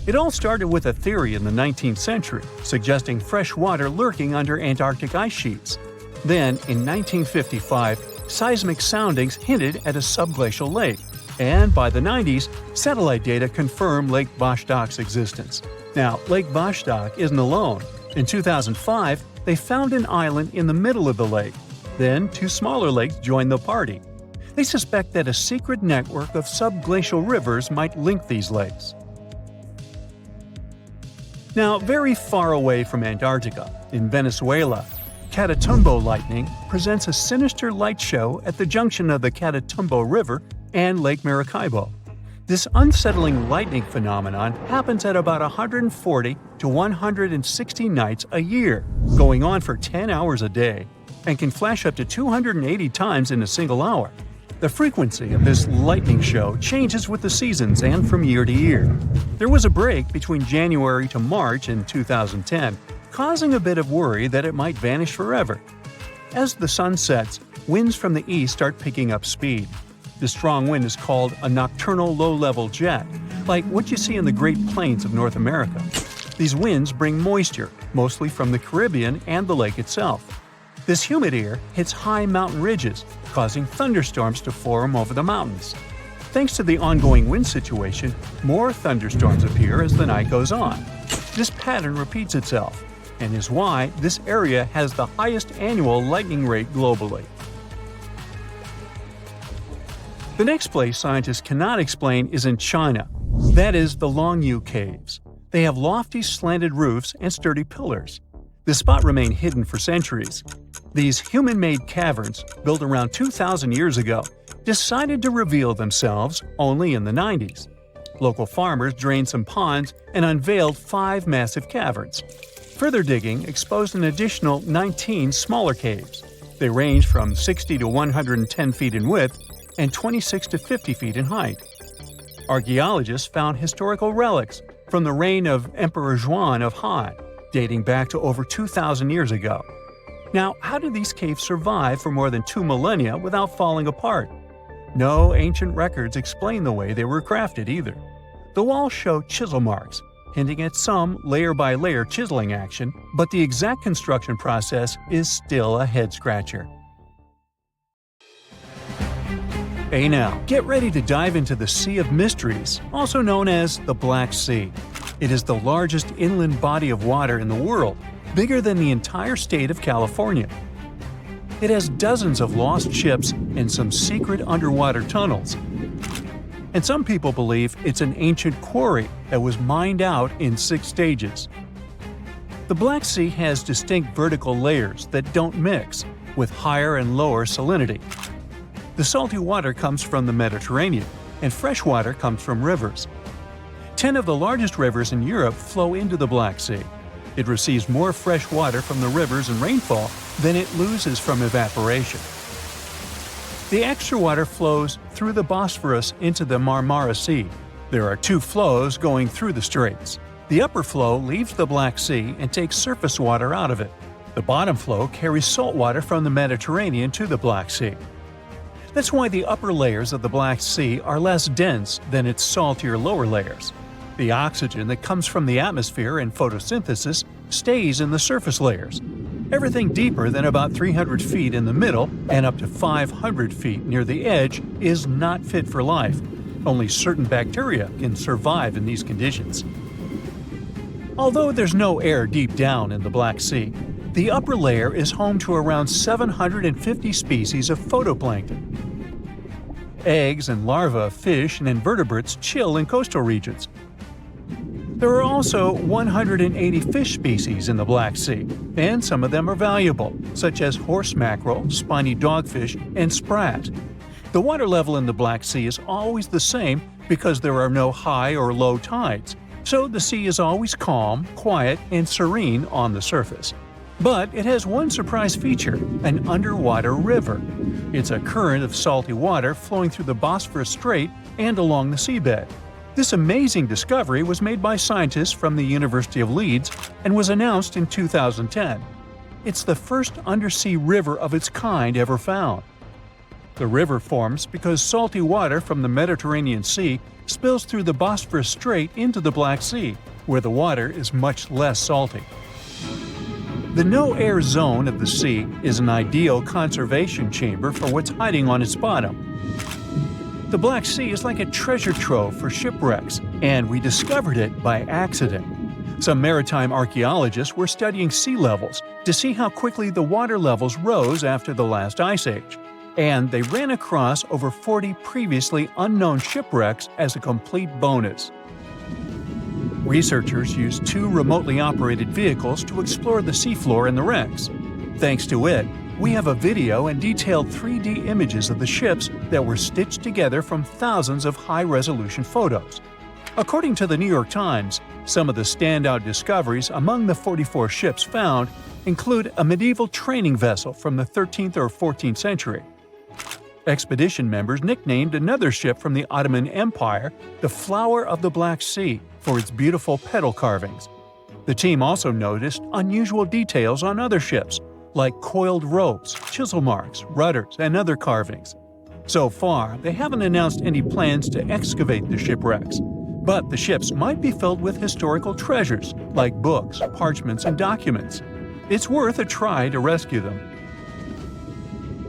It all started with a theory in the 19th century, suggesting fresh water lurking under Antarctic ice sheets. Then, in 1955, seismic soundings hinted at a subglacial lake, and by the 90s, satellite data confirmed Lake Vostok's existence. Now, Lake Vostok isn't alone. In 2005, they found an island in the middle of the lake. Then, two smaller lakes joined the party. They suspect that a secret network of subglacial rivers might link these lakes. Now, very far away from Antarctica, in Venezuela, Catatumbo lightning presents a sinister light show at the junction of the Catatumbo River and Lake Maracaibo. This unsettling lightning phenomenon happens at about 140 to 160 nights a year, going on for 10 hours a day, and can flash up to 280 times in a single hour. The frequency of this lightning show changes with the seasons and from year to year. There was a break between January to March in 2010, causing a bit of worry that it might vanish forever. As the sun sets, winds from the east start picking up speed. This strong wind is called a nocturnal low-level jet, like what you see in the Great Plains of North America. These winds bring moisture, mostly from the Caribbean and the lake itself. This humid air hits high mountain ridges, causing thunderstorms to form over the mountains. Thanks to the ongoing wind situation, more thunderstorms appear as the night goes on. This pattern repeats itself, and is why this area has the highest annual lightning rate globally. The next place scientists cannot explain is in China. That is the Longyou caves. They have lofty slanted roofs and sturdy pillars. The spot remained hidden for centuries. These human-made caverns, built around 2,000 years ago, decided to reveal themselves only in the 90s. Local farmers drained some ponds and unveiled 5 massive caverns. Further digging exposed an additional 19 smaller caves. They range from 60 to 110 feet in width and 26 to 50 feet in height. Archaeologists found historical relics from the reign of Emperor Zhuan of Han, dating back to over 2,000 years ago. Now, how did these caves survive for more than 2 millennia without falling apart? No ancient records explain the way they were crafted either. The walls show chisel marks, hinting at some layer-by-layer chiseling action, but the exact construction process is still a head-scratcher. Hey now, get ready to dive into the Sea of Mysteries, also known as the Black Sea. It is the largest inland body of water in the world, bigger than the entire state of California. It has dozens of lost ships and some secret underwater tunnels. And some people believe it's an ancient quarry that was mined out in 6 stages. The Black Sea has distinct vertical layers that don't mix, with higher and lower salinity. The salty water comes from the Mediterranean, and fresh water comes from rivers. 10 of the largest rivers in Europe flow into the Black Sea. It receives more fresh water from the rivers and rainfall than it loses from evaporation. The extra water flows through the Bosphorus into the Marmara Sea. There are 2 flows going through the straits. The upper flow leaves the Black Sea and takes surface water out of it. The bottom flow carries salt water from the Mediterranean to the Black Sea. That's why the upper layers of the Black Sea are less dense than its saltier lower layers. The oxygen that comes from the atmosphere and photosynthesis stays in the surface layers. Everything deeper than about 300 feet in the middle and up to 500 feet near the edge is not fit for life. Only certain bacteria can survive in these conditions. Although there's no air deep down in the Black Sea, the upper layer is home to around 750 species of phytoplankton. Eggs and larvae of fish and invertebrates chill in coastal regions. There are also 180 fish species in the Black Sea, and some of them are valuable, such as horse mackerel, spiny dogfish, and sprat. The water level in the Black Sea is always the same because there are no high or low tides, so the sea is always calm, quiet, and serene on the surface. But it has one surprise feature: an underwater river. It's a current of salty water flowing through the Bosphorus Strait and along the seabed. This amazing discovery was made by scientists from the University of Leeds and was announced in 2010. It's the first undersea river of its kind ever found. The river forms because salty water from the Mediterranean Sea spills through the Bosphorus Strait into the Black Sea, where the water is much less salty. The no-air zone of the sea is an ideal conservation chamber for what's hiding on its bottom. The Black Sea is like a treasure trove for shipwrecks, and we discovered it by accident. Some maritime archaeologists were studying sea levels to see how quickly the water levels rose after the last ice age, and they ran across over 40 previously unknown shipwrecks as a complete bonus. Researchers used 2 remotely operated vehicles to explore the seafloor and the wrecks. Thanks to it, we have a video and detailed 3D images of the ships that were stitched together from thousands of high-resolution photos. According to the New York Times, some of the standout discoveries among the 44 ships found include a medieval training vessel from the 13th or 14th century. Expedition members nicknamed another ship from the Ottoman Empire the Flower of the Black Sea for its beautiful petal carvings. The team also noticed unusual details on other ships, like coiled ropes, chisel marks, rudders, and other carvings. So far, they haven't announced any plans to excavate the shipwrecks, but the ships might be filled with historical treasures like books, parchments, and documents. It's worth a try to rescue them.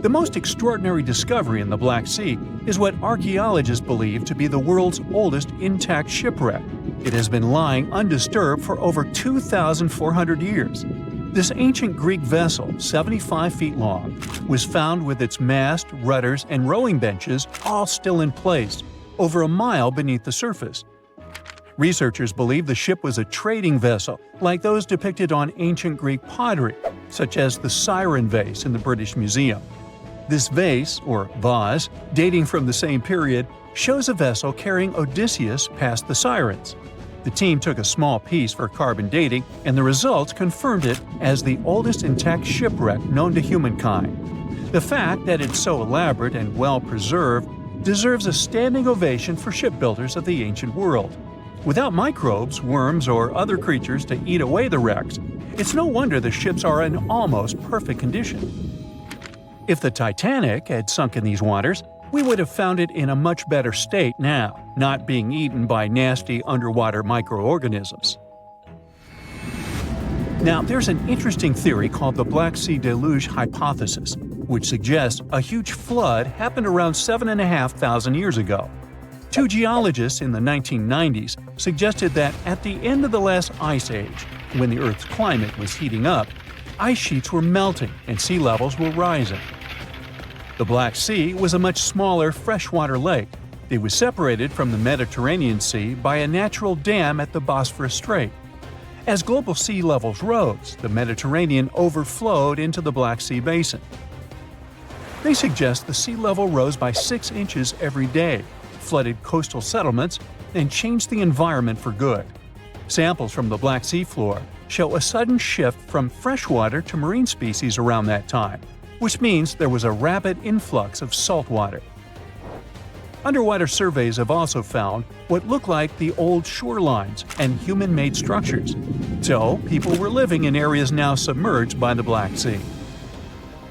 The most extraordinary discovery in the Black Sea is what archaeologists believe to be the world's oldest intact shipwreck. It has been lying undisturbed for over 2,400 years. This ancient Greek vessel, 75 feet long, was found with its mast, rudders, and rowing benches all still in place, over a mile beneath the surface. Researchers believe the ship was a trading vessel, like those depicted on ancient Greek pottery, such as the Siren vase in the British Museum. This vase, or vase, dating from the same period, shows a vessel carrying Odysseus past the Sirens. The team took a small piece for carbon dating, and the results confirmed it as the oldest intact shipwreck known to humankind. The fact that it's so elaborate and well preserved deserves a standing ovation for shipbuilders of the ancient world. Without microbes, worms, or other creatures to eat away the wrecks, it's no wonder the ships are in almost perfect condition. If the Titanic had sunk in these waters, we would have found it in a much better state now, not being eaten by nasty underwater microorganisms. Now, there's an interesting theory called the Black Sea Deluge hypothesis, which suggests a huge flood happened around 7,500 years ago. 2 geologists in the 1990s suggested that at the end of the last ice age, when the Earth's climate was heating up, ice sheets were melting and sea levels were rising. The Black Sea was a much smaller freshwater lake. It was separated from the Mediterranean Sea by a natural dam at the Bosphorus Strait. As global sea levels rose, the Mediterranean overflowed into the Black Sea basin. They suggest the sea level rose by 6 inches every day, flooded coastal settlements, and changed the environment for good. Samples from the Black Sea floor show a sudden shift from freshwater to marine species around that time, which means there was a rapid influx of salt water. Underwater surveys have also found what look like the old shorelines and human-made structures. So, people were living in areas now submerged by the Black Sea.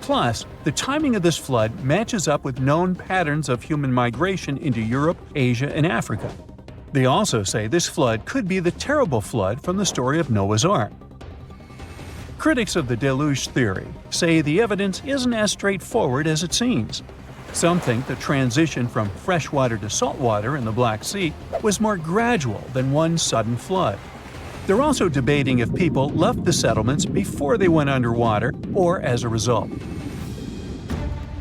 Plus, the timing of this flood matches up with known patterns of human migration into Europe, Asia, and Africa. They also say this flood could be the terrible flood from the story of Noah's Ark. Critics of the deluge theory say the evidence isn't as straightforward as it seems. Some think the transition from freshwater to saltwater in the Black Sea was more gradual than one sudden flood. They're also debating if people left the settlements before they went underwater or as a result.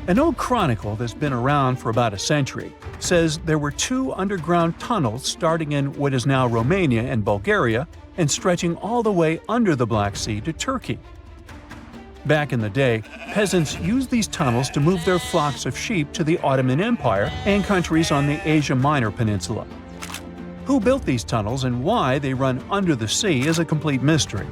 An old chronicle that's been around for about a century says there were 2 underground tunnels starting in what is now Romania and Bulgaria and stretching all the way under the Black Sea to Turkey. Back in the day, peasants used these tunnels to move their flocks of sheep to the Ottoman Empire and countries on the Asia Minor Peninsula. Who built these tunnels and why they run under the sea is a complete mystery.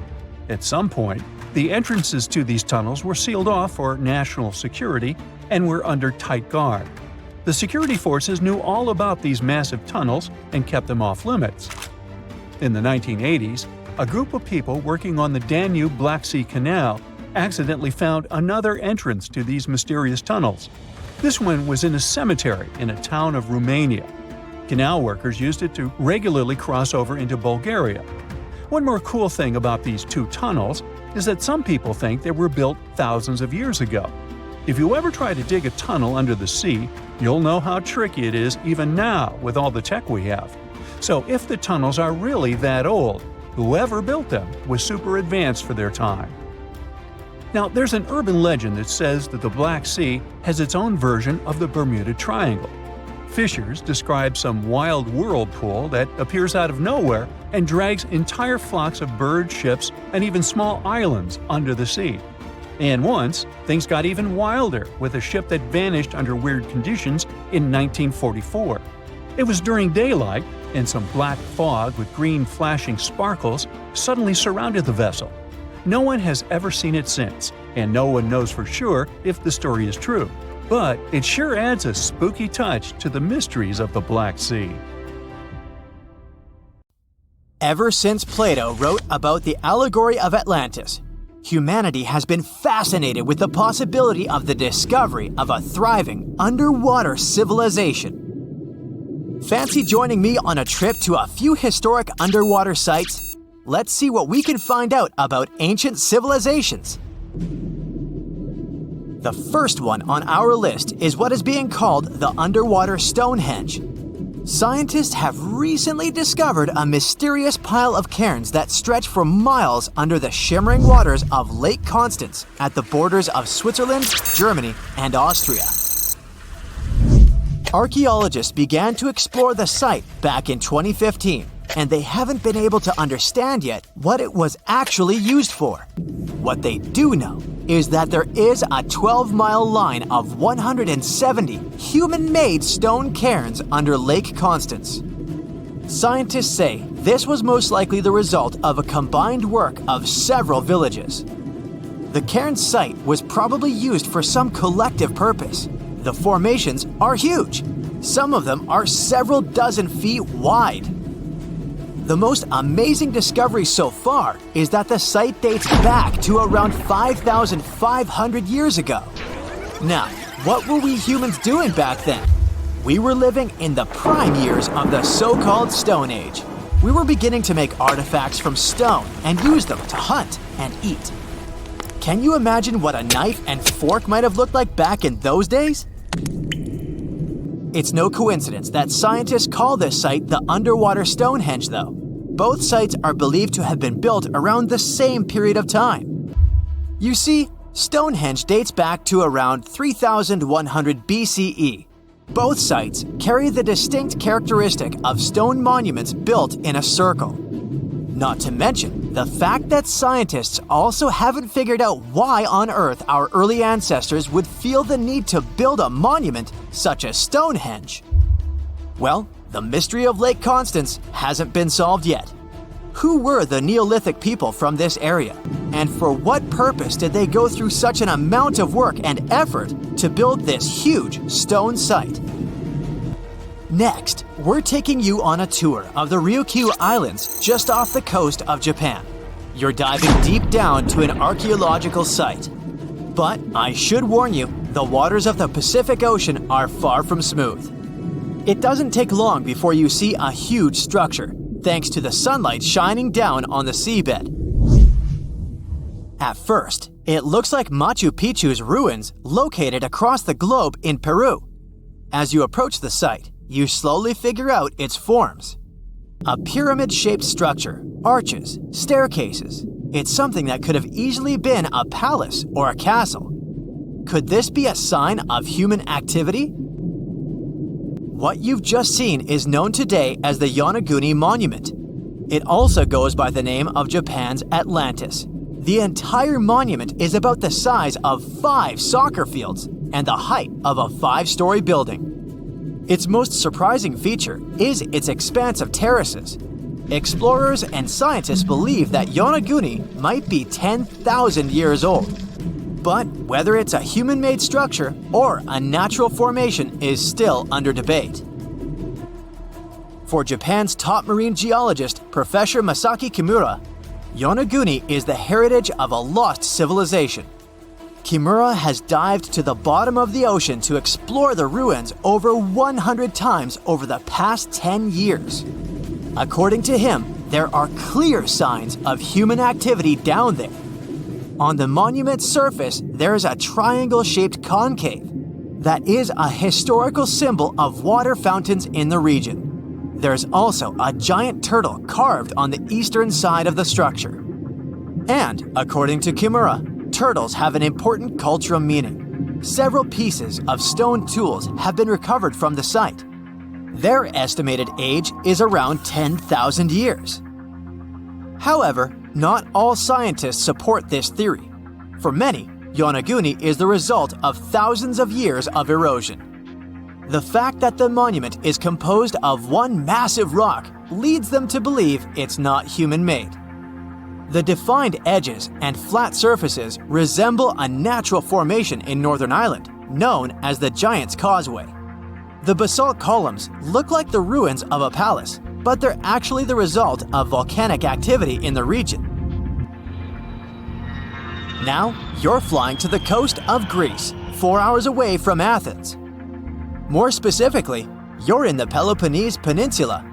At some point, the entrances to these tunnels were sealed off for national security and were under tight guard. The security forces knew all about these massive tunnels and kept them off limits. In the 1980s, a group of people working on the Danube-Black Sea Canal accidentally found another entrance to these mysterious tunnels. This one was in a cemetery in a town of Romania. Canal workers used it to regularly cross over into Bulgaria. One more cool thing about these 2 tunnels is that some people think they were built thousands of years ago. If you ever try to dig a tunnel under the sea, you'll know how tricky it is even now with all the tech we have. So if the tunnels are really that old, whoever built them was super advanced for their time. Now, there's an urban legend that says that the Black Sea has its own version of the Bermuda Triangle. Fishers describe some wild whirlpool that appears out of nowhere and drags entire flocks of birds, ships, and even small islands under the sea. And once, things got even wilder with a ship that vanished under weird conditions in 1944. It was during daylight, and some black fog with green flashing sparkles suddenly surrounded the vessel. No one has ever seen it since, and no one knows for sure if the story is true. But it sure adds a spooky touch to the mysteries of the Black Sea. Ever since Plato wrote about the allegory of Atlantis, humanity has been fascinated with the possibility of the discovery of a thriving underwater civilization. Fancy joining me on a trip to a few historic underwater sites? Let's see what we can find out about ancient civilizations. The first one on our list is what is being called the underwater Stonehenge. Scientists have recently discovered a mysterious pile of cairns that stretch for miles under the shimmering waters of Lake Constance at the borders of Switzerland, Germany, and Austria. Archaeologists began to explore the site back in 2015, and they haven't been able to understand yet what it was actually used for. What they do know is that there is a 12-mile line of 170 human-made stone cairns under Lake Constance. Scientists say this was most likely the result of a combined work of several villages. The cairn site was probably used for some collective purpose. The formations are huge. Some of them are several dozen feet wide. The most amazing discovery so far is that the site dates back to around 5,500 years ago. Now, what were we humans doing back then? We were living in the prime years of the so-called Stone Age. We were beginning to make artifacts from stone and use them to hunt and eat. Can you imagine what a knife and fork might have looked like back in those days? It's no coincidence that scientists call this site the underwater Stonehenge, though. Both sites are believed to have been built around the same period of time. You see, Stonehenge dates back to around 3100 BCE. Both sites carry the distinct characteristic of stone monuments built in a circle. Not to mention the fact that scientists also haven't figured out why on earth our early ancestors would feel the need to build a monument such as Stonehenge. Well, the mystery of Lake Constance hasn't been solved yet. Who were the Neolithic people from this area? And for what purpose did they go through such an amount of work and effort to build this huge stone site? Next, we're taking you on a tour of the Ryukyu Islands just off the coast of Japan. You're diving deep down to an archaeological site. But I should warn you, the waters of the Pacific Ocean are far from smooth. It doesn't take long before you see a huge structure, thanks to the sunlight shining down on the seabed. At first, it looks like Machu Picchu's ruins located across the globe in Peru. As you approach the site, you slowly figure out its forms. A pyramid-shaped structure, arches, staircases. It's something that could have easily been a palace or a castle. Could this be a sign of human activity? What you've just seen is known today as the Yanaguni Monument. It also goes by the name of Japan's Atlantis. The entire monument is about the size of 5 soccer fields and the height of a 5-story building. Its most surprising feature is its expanse of terraces. Explorers and scientists believe that Yonaguni might be 10,000 years old. But whether it's a human-made structure or a natural formation is still under debate. For Japan's top marine geologist, Professor Masaki Kimura, Yonaguni is the heritage of a lost civilization. Kimura has dived to the bottom of the ocean to explore the ruins over 100 times over the past 10 years. According to him, there are clear signs of human activity down there. On the monument's surface, there is a triangle-shaped concave that is a historical symbol of water fountains in the region. There's also a giant turtle carved on the eastern side of the structure. And, according to Kimura, turtles have an important cultural meaning. Several pieces of stone tools have been recovered from the site. Their estimated age is around 10,000 years. However, not all scientists support this theory. For many, Yonaguni is the result of thousands of years of erosion. The fact that the monument is composed of one massive rock leads them to believe it's not human-made. The defined edges and flat surfaces resemble a natural formation in Northern Ireland, known as the Giant's Causeway. The basalt columns look like the ruins of a palace, but they're actually the result of volcanic activity in the region. Now, you're flying to the coast of Greece, 4 hours away from Athens. More specifically, you're in the Peloponnese Peninsula.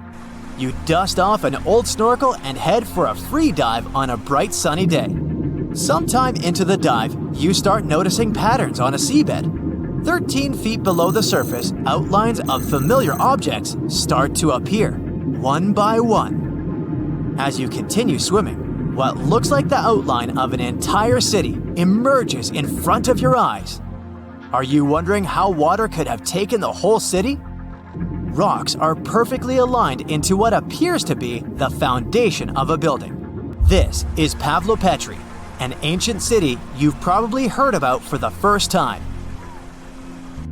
You dust off an old snorkel and head for a free dive on a bright sunny day. Sometime into the dive, you start noticing patterns on a seabed. 13 feet below the surface, outlines of familiar objects start to appear, one by one. As you continue swimming, what looks like the outline of an entire city emerges in front of your eyes. Are you wondering how water could have taken the whole city? Rocks are perfectly aligned into what appears to be the foundation of a building. This is Pavlopetri, an ancient city you've probably heard about for the first time.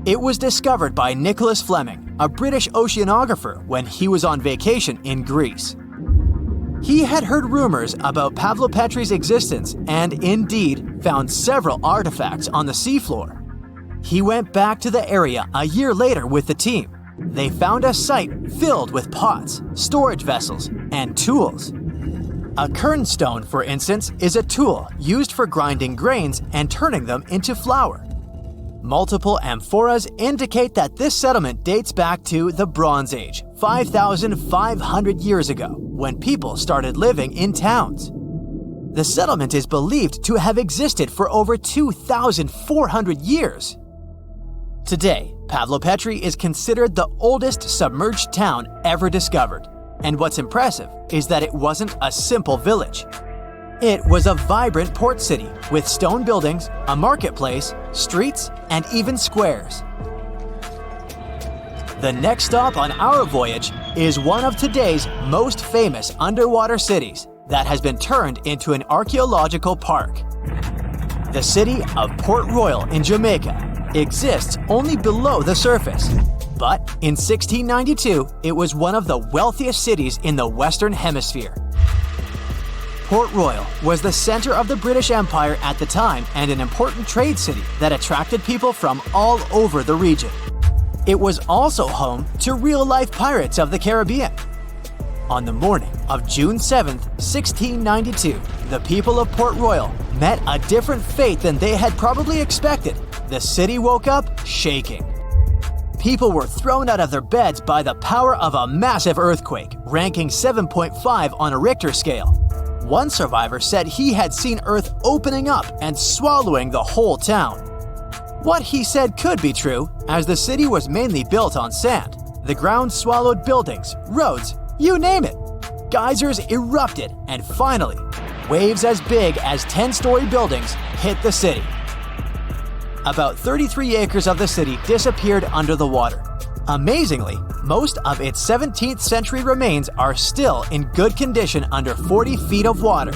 It was discovered by Nicholas Fleming, a British oceanographer, when he was on vacation in Greece. He had heard rumors about Pavlopetri's existence and indeed found several artifacts on the seafloor. He went back to the area a year later with the team. They found a site filled with pots, storage vessels, and tools. A kernstone, for instance, is a tool used for grinding grains and turning them into flour. Multiple amphoras indicate that this settlement dates back to the Bronze Age, 5,500 years ago, when people started living in towns. The settlement is believed to have existed for over 2,400 years. Today, Pavlopetri is considered the oldest submerged town ever discovered, and what's impressive is that it wasn't a simple village. It was a vibrant port city with stone buildings, a marketplace, streets, and even squares. The next stop on our voyage is one of today's most famous underwater cities that has been turned into an archaeological park. The city of Port Royal in Jamaica exists only below the surface, but in 1692 it was one of the wealthiest cities in the Western Hemisphere. Port Royal was the center of the British Empire at the time and an important trade city that attracted people from all over the region. It was also home to real-life pirates of the Caribbean. On the morning of June 7, 1692, the people of Port Royal met a different fate than they had probably expected. The city woke up shaking. People were thrown out of their beds by the power of a massive earthquake, ranking 7.5 on a Richter scale. One survivor said he had seen Earth opening up and swallowing the whole town. What he said could be true, as the city was mainly built on sand. The ground swallowed buildings, roads, you name it. Geysers erupted, and finally, waves as big as 10-story buildings hit the city. about 33 acres of the city disappeared under the water. Amazingly, most of its 17th century remains are still in good condition under 40 feet of water.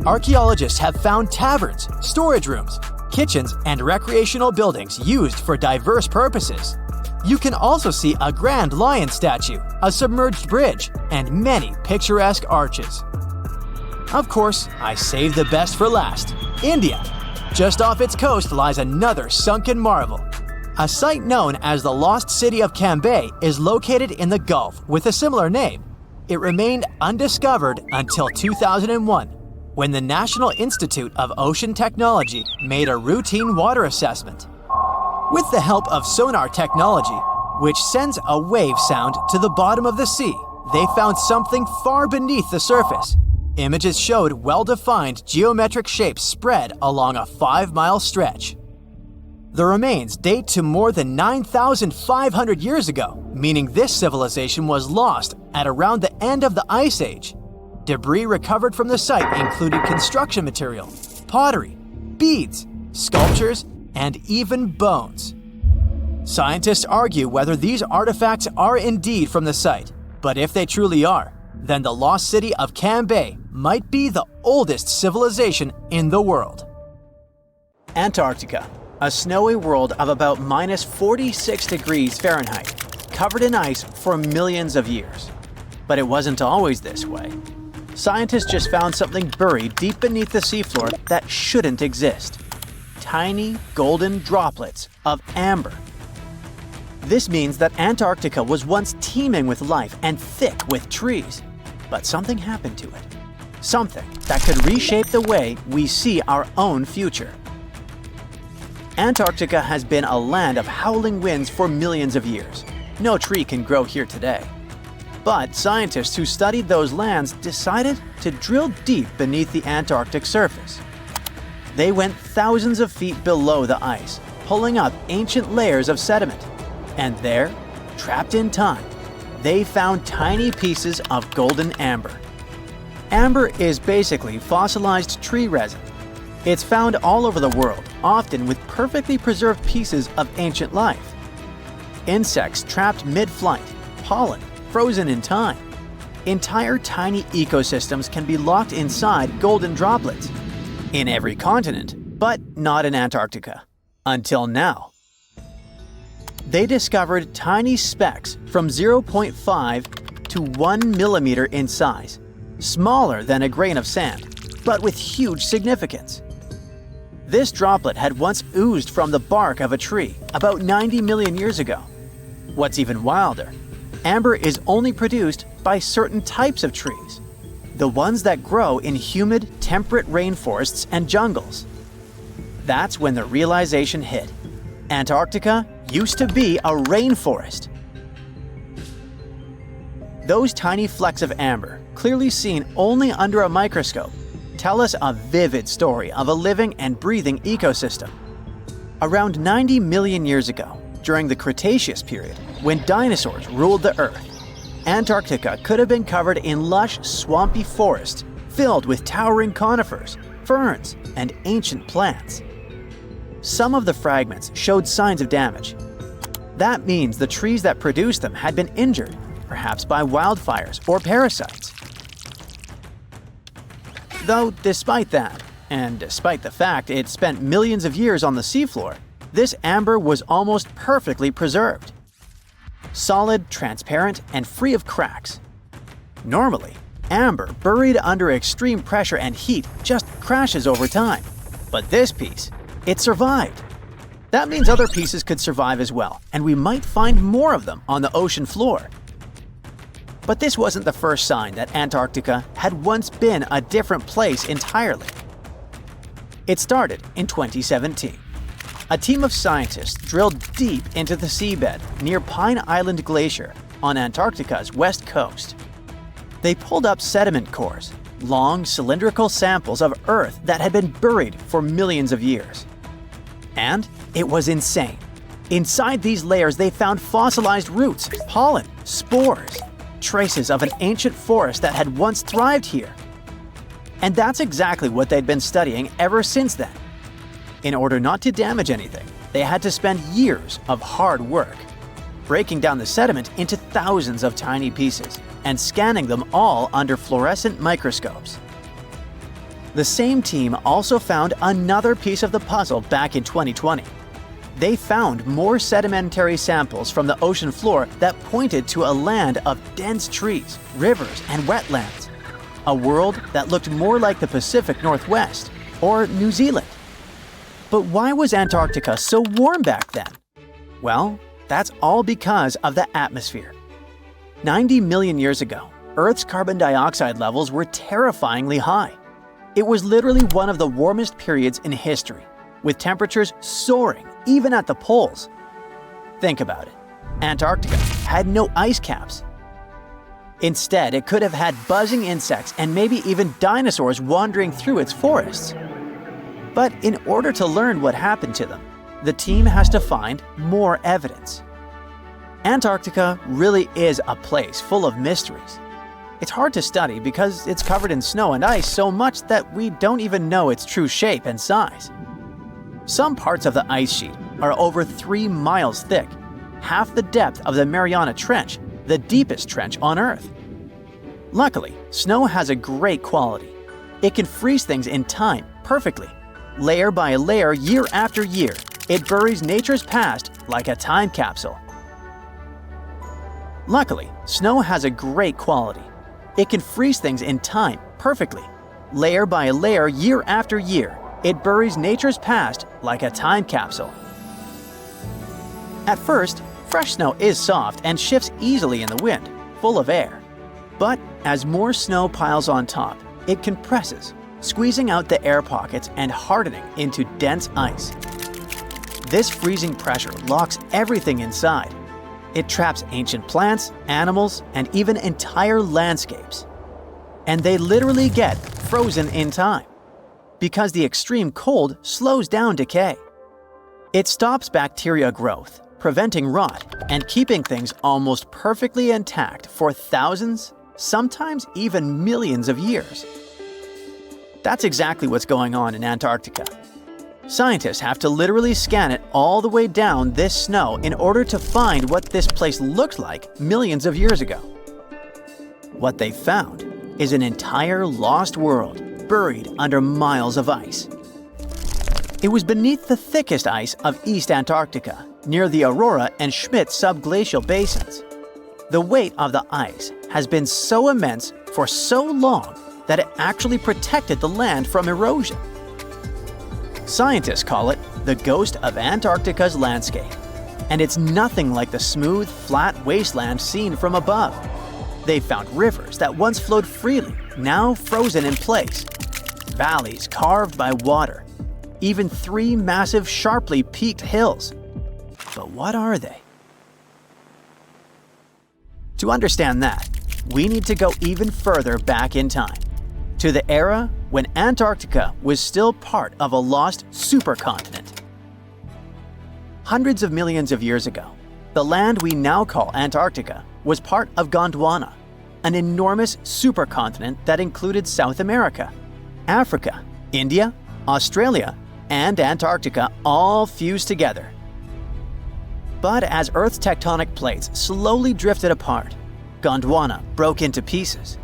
Archaeologists have found taverns, storage rooms, kitchens, and recreational buildings used for diverse purposes. You can also see a grand lion statue, a submerged bridge, and many picturesque arches. Of course, I saved the best for last: India. Just off its coast lies another sunken marvel. A site known as the Lost City of Cambay is located in the Gulf with a similar name. It remained undiscovered until 2001, when the National Institute of Ocean Technology made a routine water assessment. With the help of sonar technology, which sends a wave sound to the bottom of the sea, they found something far beneath the surface. Images showed well-defined geometric shapes spread along a 5-mile stretch. The remains date to more than 9,500 years ago, meaning this civilization was lost at around the end of the Ice Age. Debris recovered from the site included construction material, pottery, beads, sculptures, and even bones. Scientists argue whether these artifacts are indeed from the site, but if they truly are, then the lost city of Cambay might be the oldest civilization in the world. Antarctica, a snowy world of about minus 46 degrees Fahrenheit, covered in ice for millions of years. But it wasn't always this way. Scientists just found something buried deep beneath the seafloor that shouldn't exist: tiny golden droplets of amber. This means that Antarctica was once teeming with life and thick with trees. But something happened to it. Something that could reshape the way we see our own future. Antarctica has been a land of howling winds for millions of years. No tree can grow here today. But scientists who studied those lands decided to drill deep beneath the Antarctic surface. They went thousands of feet below the ice, pulling up ancient layers of sediment. And there, trapped in time, they found tiny pieces of golden amber. Amber is basically fossilized tree resin. It's found all over the world, often with perfectly preserved pieces of ancient life. Insects trapped mid-flight, pollen frozen in time. Entire tiny ecosystems can be locked inside golden droplets. In every continent, but not in Antarctica. Until now. They discovered tiny specks from 0.5 to 1 millimeter in size, smaller than a grain of sand, but with huge significance. This droplet had once oozed from the bark of a tree about 90 million years ago. What's even wilder, amber is only produced by certain types of trees, the ones that grow in humid, temperate rainforests and jungles. That's when the realization hit. Antarctica used to be a rainforest. Those tiny flecks of amber, clearly seen only under a microscope, tell us a vivid story of a living and breathing ecosystem. Around 90 million years ago, during the Cretaceous period, when dinosaurs ruled the Earth, Antarctica could have been covered in lush, swampy forests filled with towering conifers, ferns, and ancient plants. Some of the fragments showed signs of damage. That means the trees that produced them had been injured, perhaps by wildfires or parasites. Though despite that, and despite the fact it spent millions of years on the seafloor, this amber was almost perfectly preserved. Solid, transparent, and free of cracks. Normally, amber buried under extreme pressure and heat just crashes over time. But this piece, it survived. That means other pieces could survive as well, and we might find more of them on the ocean floor. But this wasn't the first sign that Antarctica had once been a different place entirely. It started in 2017. A team of scientists drilled deep into the seabed near Pine Island Glacier on Antarctica's west coast. They pulled up sediment cores, long cylindrical samples of Earth that had been buried for millions of years. And it was insane. Inside these layers, they found fossilized roots, pollen, spores, traces of an ancient forest that had once thrived here. And that's exactly what they'd been studying ever since then. In order not to damage anything, they had to spend years of hard work, breaking down the sediment into thousands of tiny pieces and scanning them all under fluorescent microscopes. The same team also found another piece of the puzzle back in 2020. They found more sedimentary samples from the ocean floor that pointed to a land of dense trees, rivers, and wetlands. A world that looked more like the Pacific Northwest or New Zealand. But why was Antarctica so warm back then? Well, that's all because of the atmosphere. 90 million years ago, Earth's carbon dioxide levels were terrifyingly high. It was literally one of the warmest periods in history, with temperatures soaring even at the poles. Think about it. Antarctica had no ice caps. Instead, it could have had buzzing insects and maybe even dinosaurs wandering through its forests. But in order to learn what happened to them, the team has to find more evidence. Antarctica really is a place full of mysteries. It's hard to study because it's covered in snow and ice so much that we don't even know its true shape and size. Some parts of the ice sheet are over 3 miles thick, half the depth of the Mariana Trench, the deepest trench on Earth. Luckily, snow has a great quality. It can freeze things in time perfectly. Layer by layer, year after year, it buries nature's past like a time capsule. Luckily, snow has a great quality. It can freeze things in time perfectly. Layer by layer, year after year, it buries nature's past like a time capsule. At first, fresh snow is soft and shifts easily in the wind, full of air. But as more snow piles on top, it compresses, squeezing out the air pockets and hardening into dense ice. This freezing pressure locks everything inside. It traps ancient plants, animals, and even entire landscapes. And they literally get frozen in time, because the extreme cold slows down decay. It stops bacteria growth, preventing rot, and keeping things almost perfectly intact for thousands, sometimes even millions of years. That's exactly what's going on in Antarctica. Scientists have to literally scan it all the way down this snow in order to find what this place looked like millions of years ago. What they found is an entire lost world buried under miles of ice. It was beneath the thickest ice of East Antarctica, near the Aurora and Schmidt subglacial basins. The weight of the ice has been so immense for so long that it actually protected the land from erosion. Scientists call it the ghost of Antarctica's landscape, and it's nothing like the smooth, flat wasteland seen from above. They found rivers that once flowed freely, now frozen in place, valleys carved by water, even 3 massive, sharply peaked hills. But what are they? To understand that, we need to go even further back in time, to the era when Antarctica was still part of a lost supercontinent. Hundreds of millions of years ago, the land we now call Antarctica was part of Gondwana, an enormous supercontinent that included South America, Africa, India, Australia, and Antarctica all fused together. But as Earth's tectonic plates slowly drifted apart, Gondwana broke into pieces.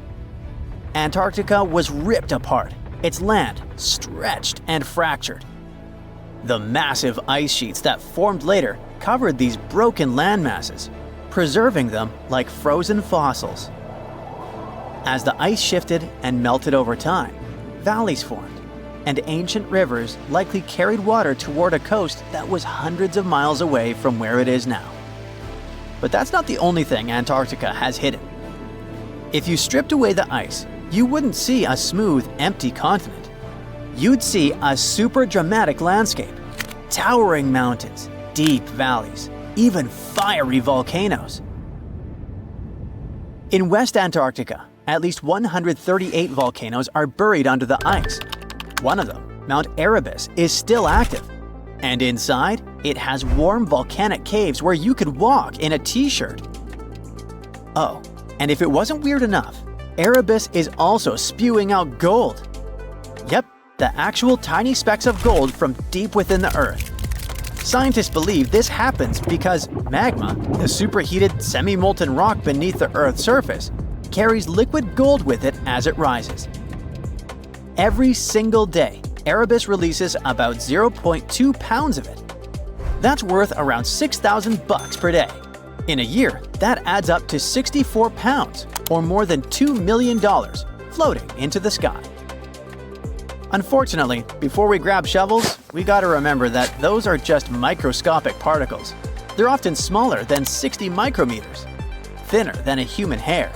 Antarctica was ripped apart, its land stretched and fractured. The massive ice sheets that formed later covered these broken landmasses, preserving them like frozen fossils. As the ice shifted and melted over time, valleys formed, and ancient rivers likely carried water toward a coast that was hundreds of miles away from where it is now. But that's not the only thing Antarctica has hidden. If you stripped away the ice, you wouldn't see a smooth, empty continent. You'd see a super dramatic landscape, towering mountains, deep valleys, even fiery volcanoes. In West Antarctica, at least 138 volcanoes are buried under the ice. One of them, Mount Erebus, is still active. And inside, it has warm volcanic caves where you could walk in a t-shirt. Oh, and if it wasn't weird enough, Erebus is also spewing out gold. Yep, the actual tiny specks of gold from deep within the Earth. Scientists believe this happens because magma, the superheated semi-molten rock beneath the Earth's surface, carries liquid gold with it as it rises. Every single day, Erebus releases about 0.2 pounds of it. That's worth around $6,000 per day. In a year, that adds up to 64 pounds, or more than $2 million, floating into the sky. Unfortunately, before we grab shovels, we gotta remember that those are just microscopic particles. They're often smaller than 60 micrometers, thinner than a human hair.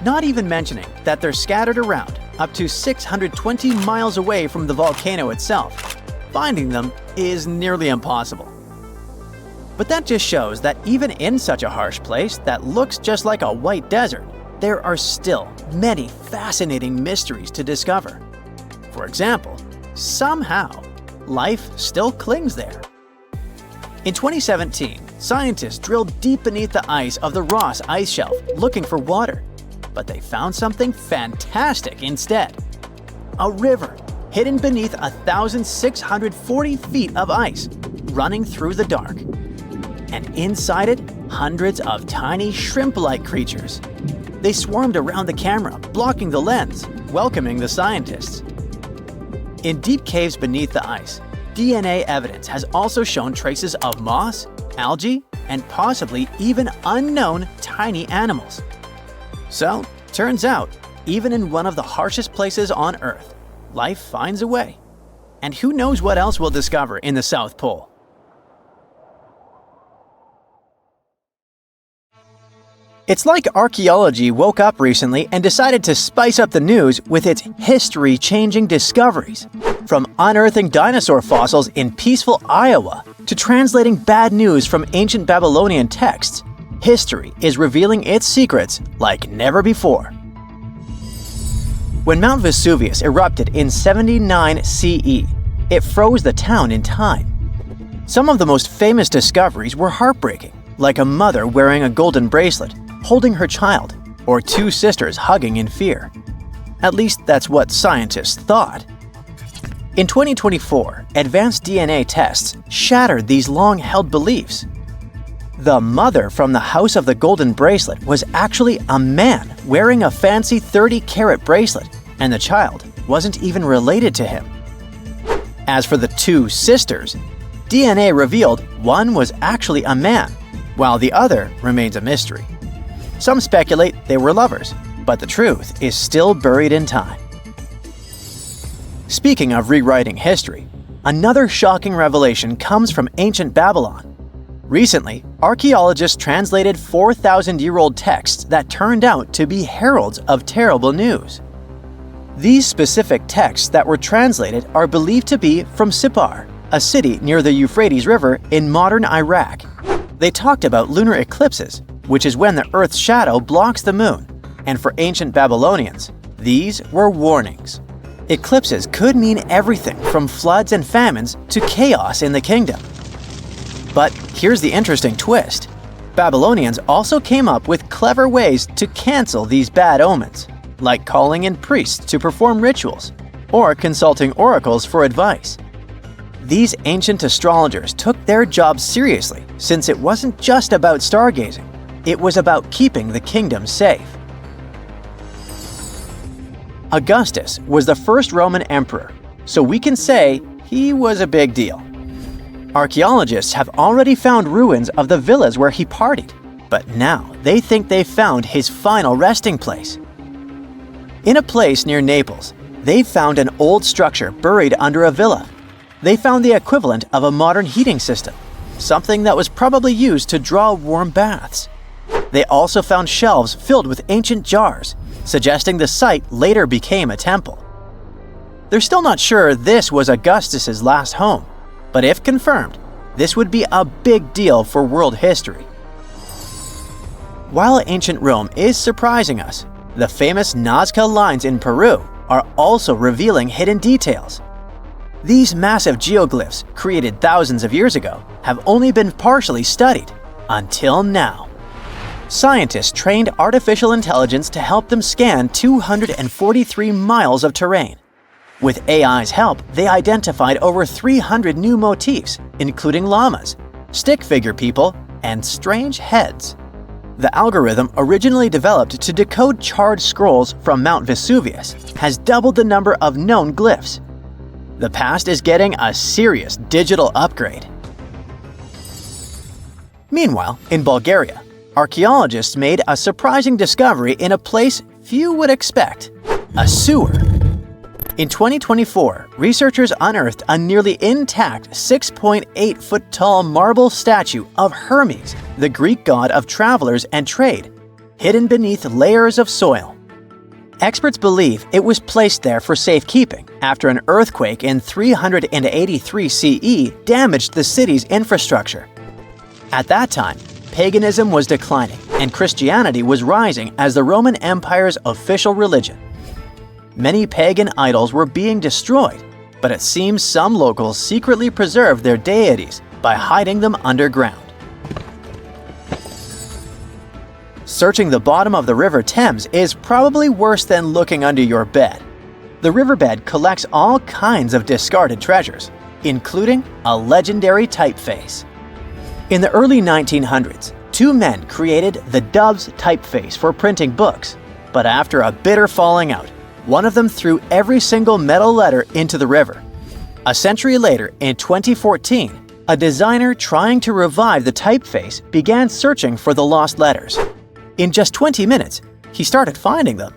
Not even mentioning that they're scattered around up to 620 miles away from the volcano itself. Finding them is nearly impossible. But that just shows that even in such a harsh place that looks just like a white desert, there are still many fascinating mysteries to discover. For example, somehow, life still clings there. In 2017, scientists drilled deep beneath the ice of the Ross Ice Shelf looking for water, but they found something fantastic instead. A river hidden beneath 1,640 feet of ice, running through the dark. And inside it, hundreds of tiny shrimp-like creatures. They swarmed around the camera, blocking the lens, welcoming the scientists. In deep caves beneath the ice, DNA evidence has also shown traces of moss, algae, and possibly even unknown tiny animals. So, turns out, even in one of the harshest places on Earth, life finds a way. And who knows what else we'll discover in the South Pole? It's like archaeology woke up recently and decided to spice up the news with its history-changing discoveries. From unearthing dinosaur fossils in peaceful Iowa to translating bad news from ancient Babylonian texts, history is revealing its secrets like never before. When Mount Vesuvius erupted in 79 CE, it froze the town in time. Some of the most famous discoveries were heartbreaking, like a mother wearing a golden bracelet, holding her child, or two sisters hugging in fear. At least that's what scientists thought. In 2024, advanced DNA tests shattered these long-held beliefs. The mother from the House of the Golden Bracelet was actually a man wearing a fancy 30-carat bracelet, and the child wasn't even related to him. As for the two sisters, DNA revealed one was actually a man, while the other remains a mystery. Some speculate they were lovers, but the truth is still buried in time. Speaking of rewriting history, another shocking revelation comes from ancient Babylon. Recently, archaeologists translated 4,000-year-old texts that turned out to be heralds of terrible news. These specific texts that were translated are believed to be from Sippar, a city near the Euphrates River in modern Iraq. They talked about lunar eclipses, which is when the Earth's shadow blocks the moon, and for ancient Babylonians, these were warnings. Eclipses could mean everything from floods and famines to chaos in the kingdom. But here's the interesting twist. Babylonians also came up with clever ways to cancel these bad omens, like calling in priests to perform rituals, or consulting oracles for advice. These ancient astrologers took their job seriously, since it wasn't just about stargazing. It was about keeping the kingdom safe. Augustus was the first Roman emperor, so we can say he was a big deal. Archaeologists have already found ruins of the villas where he partied, but now they think they've found his final resting place. In a place near Naples, they found an old structure buried under a villa. They found the equivalent of a modern heating system, something that was probably used to draw warm baths. They also found shelves filled with ancient jars, suggesting the site later became a temple. They're still not sure this was Augustus's last home, but if confirmed, this would be a big deal for world history. While ancient Rome is surprising us, the famous Nazca lines in Peru are also revealing hidden details. These massive geoglyphs, created thousands of years ago, have only been partially studied until now. Scientists trained artificial intelligence to help them scan 243 miles of terrain. With AI's help, they identified over 300 new motifs, including llamas, stick figure people, and strange heads. The algorithm, originally developed to decode charred scrolls from Mount Vesuvius, has doubled the number of known glyphs. The past is getting a serious digital upgrade. Meanwhile, in Bulgaria, archaeologists made a surprising discovery in a place few would expect: a sewer. In 2024, researchers unearthed a nearly intact 6.8-foot-tall marble statue of Hermes, the Greek god of travelers and trade, hidden beneath layers of soil. Experts believe it was placed there for safekeeping after an earthquake in 383 CE damaged the city's infrastructure. At that time, paganism was declining and Christianity was rising as the Roman Empire's official religion. Many pagan idols were being destroyed, but it seems some locals secretly preserved their deities by hiding them underground. Searching the bottom of the River Thames is probably worse than looking under your bed. The riverbed collects all kinds of discarded treasures, including a legendary typeface. In the early 1900s, two men created the Dove's typeface for printing books, but after a bitter falling out, one of them threw every single metal letter into the river. A century later, in 2014, a designer trying to revive the typeface began searching for the lost letters. In just 20 minutes, he started finding them.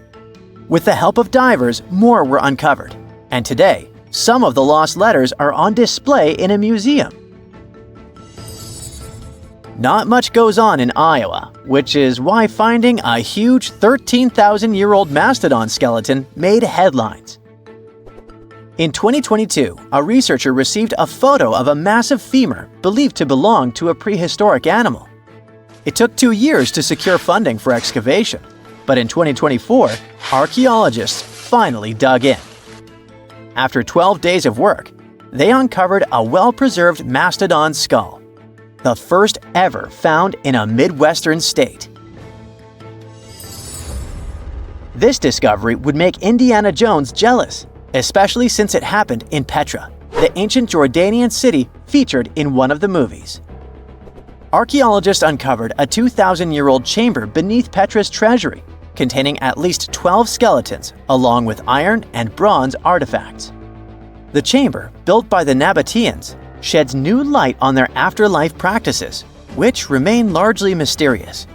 With the help of divers, more were uncovered, and today, some of the lost letters are on display in a museum. Not much goes on in Iowa, which is why finding a huge 13,000-year-old mastodon skeleton made headlines. In 2022, a researcher received a photo of a massive femur believed to belong to a prehistoric animal. It took 2 years to secure funding for excavation, but in 2024, archaeologists finally dug in. After 12 days of work, they uncovered a well-preserved mastodon skull, the first ever found in a Midwestern state. This discovery would make Indiana Jones jealous, especially since it happened in Petra, the ancient Jordanian city featured in one of the movies. Archaeologists uncovered a 2,000-year-old chamber beneath Petra's treasury, containing at least 12 skeletons, along with iron and bronze artifacts. The chamber, built by the Nabateans, sheds new light on their afterlife practices, which remain largely mysterious.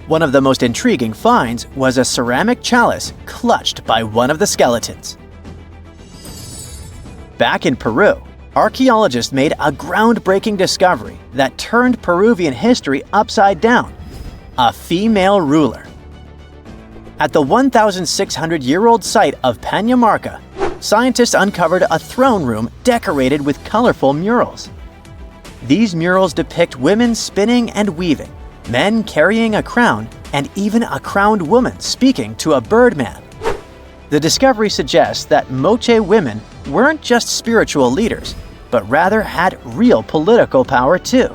One of the most intriguing finds was a ceramic chalice clutched by one of the skeletons. Back in Peru, archaeologists made a groundbreaking discovery that turned Peruvian history upside down: a female ruler. At the 1,600-year-old site of Pañamarca, scientists uncovered a throne room decorated with colorful murals. These murals depict women spinning and weaving, men carrying a crown, and even a crowned woman speaking to a birdman. The discovery suggests that Moche women weren't just spiritual leaders, but rather had real political power too.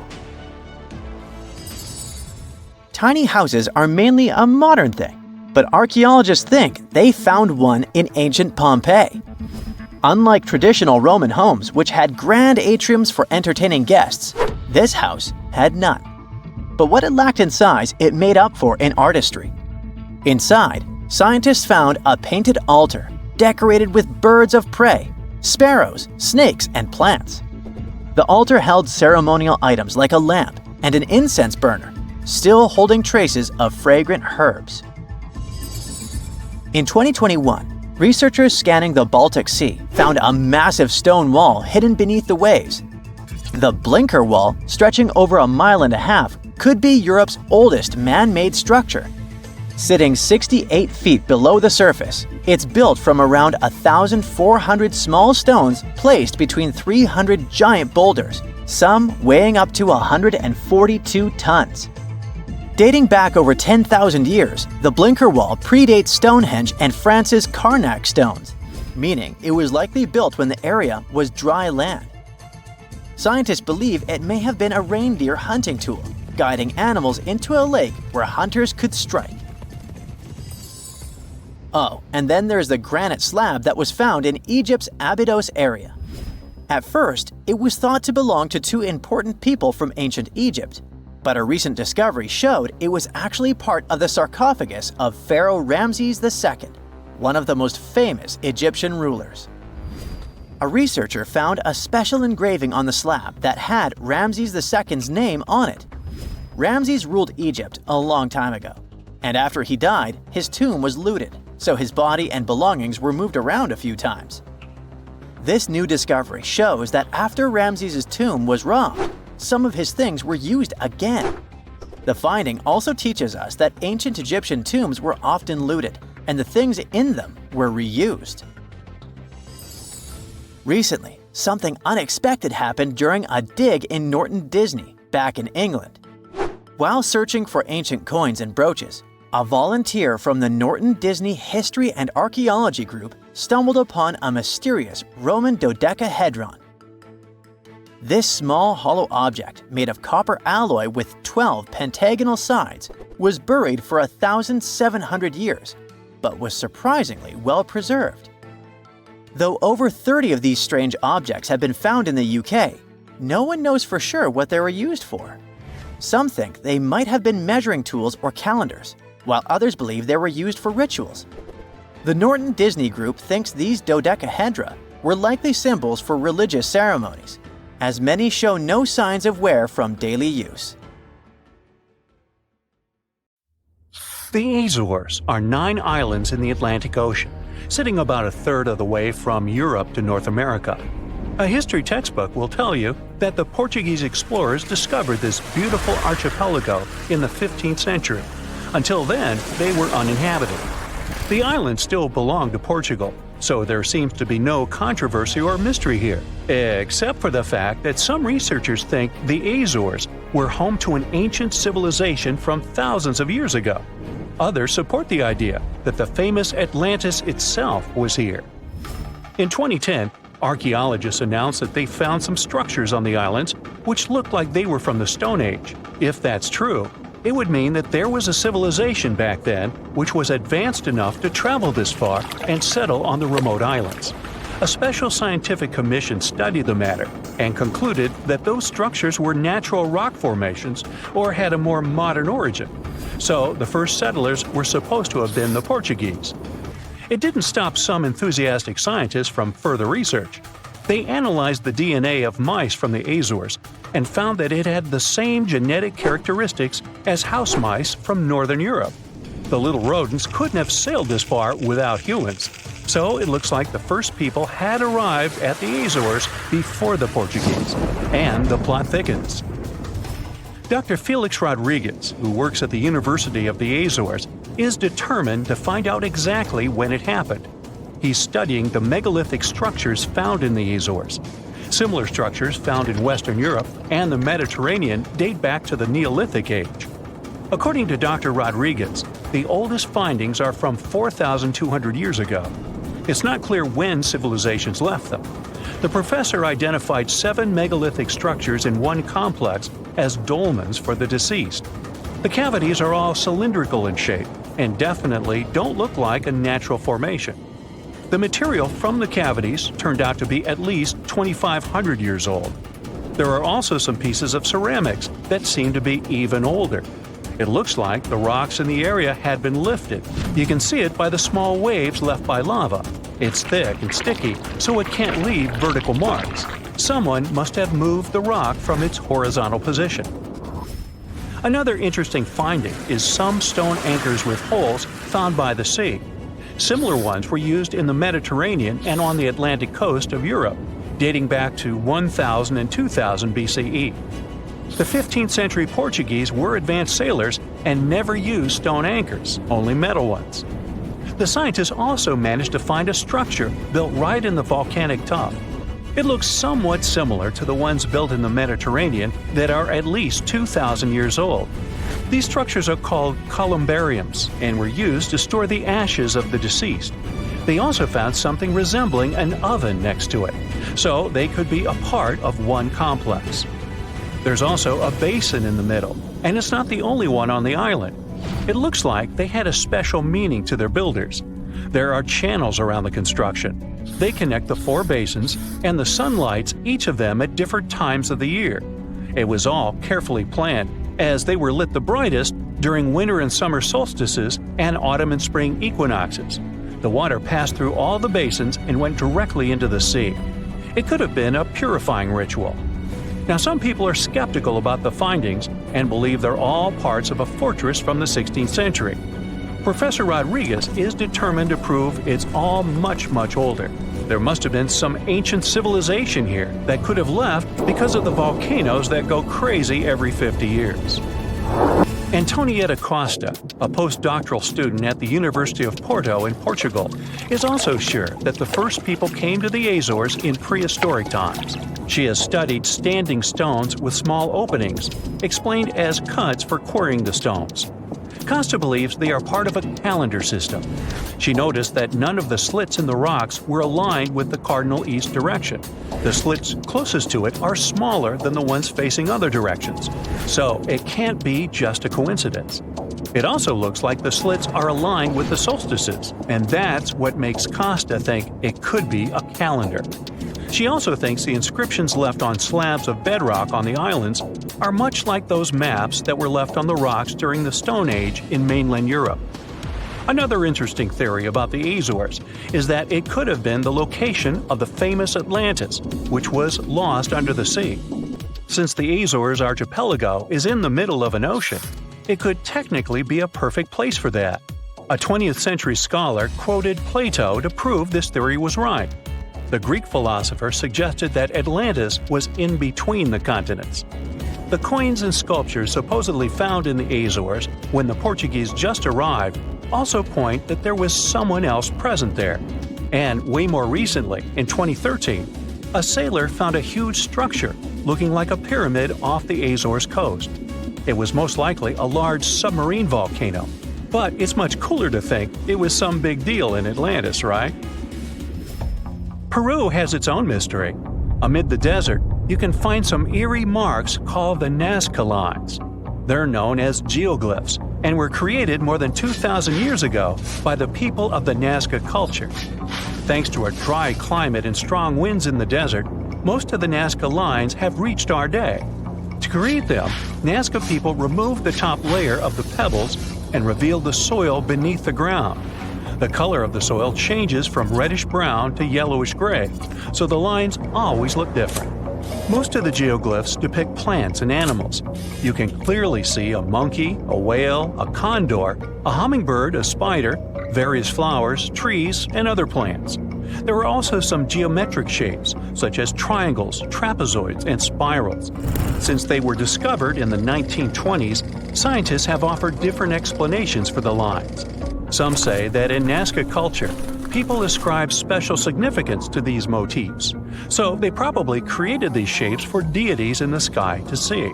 Tiny houses are mainly a modern thing, but archaeologists think they found one in ancient Pompeii. Unlike traditional Roman homes, which had grand atriums for entertaining guests, this house had none. But what it lacked in size, it made up for in artistry. Inside, scientists found a painted altar decorated with birds of prey, sparrows, snakes, and plants. The altar held ceremonial items like a lamp and an incense burner, still holding traces of fragrant herbs. In 2021, researchers scanning the Baltic Sea found a massive stone wall hidden beneath the waves. The Blinker Wall, stretching over 1.5 miles, could be Europe's oldest man-made structure. Sitting 68 feet below the surface, it's built from around 1,400 small stones placed between 300 giant boulders, some weighing up to 142 tons. Dating back over 10,000 years, the Blinker Wall predates Stonehenge and France's Karnak stones, meaning it was likely built when the area was dry land. Scientists believe it may have been a reindeer hunting tool, guiding animals into a lake where hunters could strike. Oh, and then there's the granite slab that was found in Egypt's Abydos area. At first, it was thought to belong to two important people from ancient Egypt, but a recent discovery showed it was actually part of the sarcophagus of Pharaoh Ramses II, one of the most famous Egyptian rulers. A researcher found a special engraving on the slab that had Ramses II's name on it. Ramses ruled Egypt a long time ago, and after he died, his tomb was looted, so his body and belongings were moved around a few times. This new discovery shows that after Ramses' tomb was robbed, some of his things were used again. The finding also teaches us that ancient Egyptian tombs were often looted, and the things in them were reused. Recently, something unexpected happened during a dig in Norton Disney, back in England. While searching for ancient coins and brooches, a volunteer from the Norton Disney History and Archaeology Group stumbled upon a mysterious Roman dodecahedron. This small hollow object, made of copper alloy with 12 pentagonal sides, was buried for 1,700 years, but was surprisingly well preserved. Though over 30 of these strange objects have been found in the UK, no one knows for sure what they were used for. Some think they might have been measuring tools or calendars, while others believe they were used for rituals. The Norton Disney Group thinks these dodecahedra were likely symbols for religious ceremonies, as many show no signs of wear from daily use. The Azores are 9 islands in the Atlantic Ocean, sitting about a third of the way from Europe to North America. A history textbook will tell you that the Portuguese explorers discovered this beautiful archipelago in the 15th century. Until then, they were uninhabited. The islands still belong to Portugal, so there seems to be no controversy or mystery here, except for the fact that some researchers think the Azores were home to an ancient civilization from thousands of years ago. Others support the idea that the famous Atlantis itself was here. In 2010, archaeologists announced that they found some structures on the islands which looked like they were from the Stone Age. If that's true, it would mean that there was a civilization back then which was advanced enough to travel this far and settle on the remote islands. A special scientific commission studied the matter and concluded that those structures were natural rock formations or had a more modern origin. So the first settlers were supposed to have been the Portuguese. It didn't stop some enthusiastic scientists from further research. They analyzed the DNA of mice from the Azores and found that it had the same genetic characteristics as house mice from Northern Europe. The little rodents couldn't have sailed this far without humans, so it looks like the first people had arrived at the Azores before the Portuguese, and the plot thickens. Dr. Felix Rodriguez, who works at the University of the Azores, is determined to find out exactly when it happened. He's studying the megalithic structures found in the Azores. Similar structures found in Western Europe and the Mediterranean date back to the Neolithic age. According to Dr. Rodriguez, the oldest findings are from 4,200 years ago. It's not clear when civilizations left them. The professor identified 7 megalithic structures in one complex as dolmens for the deceased. The cavities are all cylindrical in shape and definitely don't look like a natural formation. The material from the cavities turned out to be at least 2,500 years old. There are also some pieces of ceramics that seem to be even older. It looks like the rocks in the area had been lifted. You can see it by the small waves left by lava. It's thick and sticky, so it can't leave vertical marks. Someone must have moved the rock from its horizontal position. Another interesting finding is some stone anchors with holes found by the sea. Similar ones were used in the Mediterranean and on the Atlantic coast of Europe, dating back to 1000 and 2000 BCE. The 15th century Portuguese were advanced sailors and never used stone anchors, only metal ones. The scientists also managed to find a structure built right in the volcanic top. It looks somewhat similar to the ones built in the Mediterranean that are at least 2,000 years old. These structures are called columbariums and were used to store the ashes of the deceased. They also found something resembling an oven next to it, so they could be a part of one complex. There's also a basin in the middle, and it's not the only one on the island. It looks like they had a special meaning to their builders. There are channels around the construction. They connect the four basins, and the sun lights each of them at different times of the year. It was all carefully planned, as they were lit the brightest during winter and summer solstices and autumn and spring equinoxes. The water passed through all the basins and went directly into the sea. It could have been a purifying ritual. Now, some people are skeptical about the findings and believe they're all parts of a fortress from the 16th century. Professor Rodriguez is determined to prove it's all much older. There must have been some ancient civilization here that could have left because of the volcanoes that go crazy every 50 years. Antonieta Costa, a postdoctoral student at the University of Porto in Portugal, is also sure that the first people came to the Azores in prehistoric times. She has studied standing stones with small openings, explained as cuts for quarrying the stones. Costa believes they are part of a calendar system. She noticed that none of the slits in the rocks were aligned with the cardinal east direction. The slits closest to it are smaller than the ones facing other directions, so it can't be just a coincidence. It also looks like the slits are aligned with the solstices, and that's what makes Costa think it could be a calendar. She also thinks the inscriptions left on slabs of bedrock on the islands are much like those maps that were left on the rocks during the Stone Age in mainland Europe. Another interesting theory about the Azores is that it could have been the location of the famous Atlantis, which was lost under the sea. Since the Azores archipelago is in the middle of an ocean, it could technically be a perfect place for that. A 20th century scholar quoted Plato to prove this theory was right. The Greek philosopher suggested that Atlantis was in between the continents. The coins and sculptures supposedly found in the Azores when the Portuguese just arrived also point that there was someone else present there. And way more recently, in 2013, a sailor found a huge structure looking like a pyramid off the Azores coast. It was most likely a large submarine volcano, but it's much cooler to think it was some big deal in Atlantis, right? Peru has its own mystery. Amid the desert, you can find some eerie marks called the Nazca lines. They're known as geoglyphs and were created more than 2,000 years ago by the people of the Nazca culture. Thanks to a dry climate and strong winds in the desert, most of the Nazca lines have reached our day. To create them, Nazca people removed the top layer of the pebbles and revealed the soil beneath the ground. The color of the soil changes from reddish-brown to yellowish-gray, so the lines always look different. Most of the geoglyphs depict plants and animals. You can clearly see a monkey, a whale, a condor, a hummingbird, a spider, various flowers, trees, and other plants. There are also some geometric shapes, such as triangles, trapezoids, and spirals. Since they were discovered in the 1920s, scientists have offered different explanations for the lines. Some say that in Nazca culture, people ascribe special significance to these motifs, so they probably created these shapes for deities in the sky to see.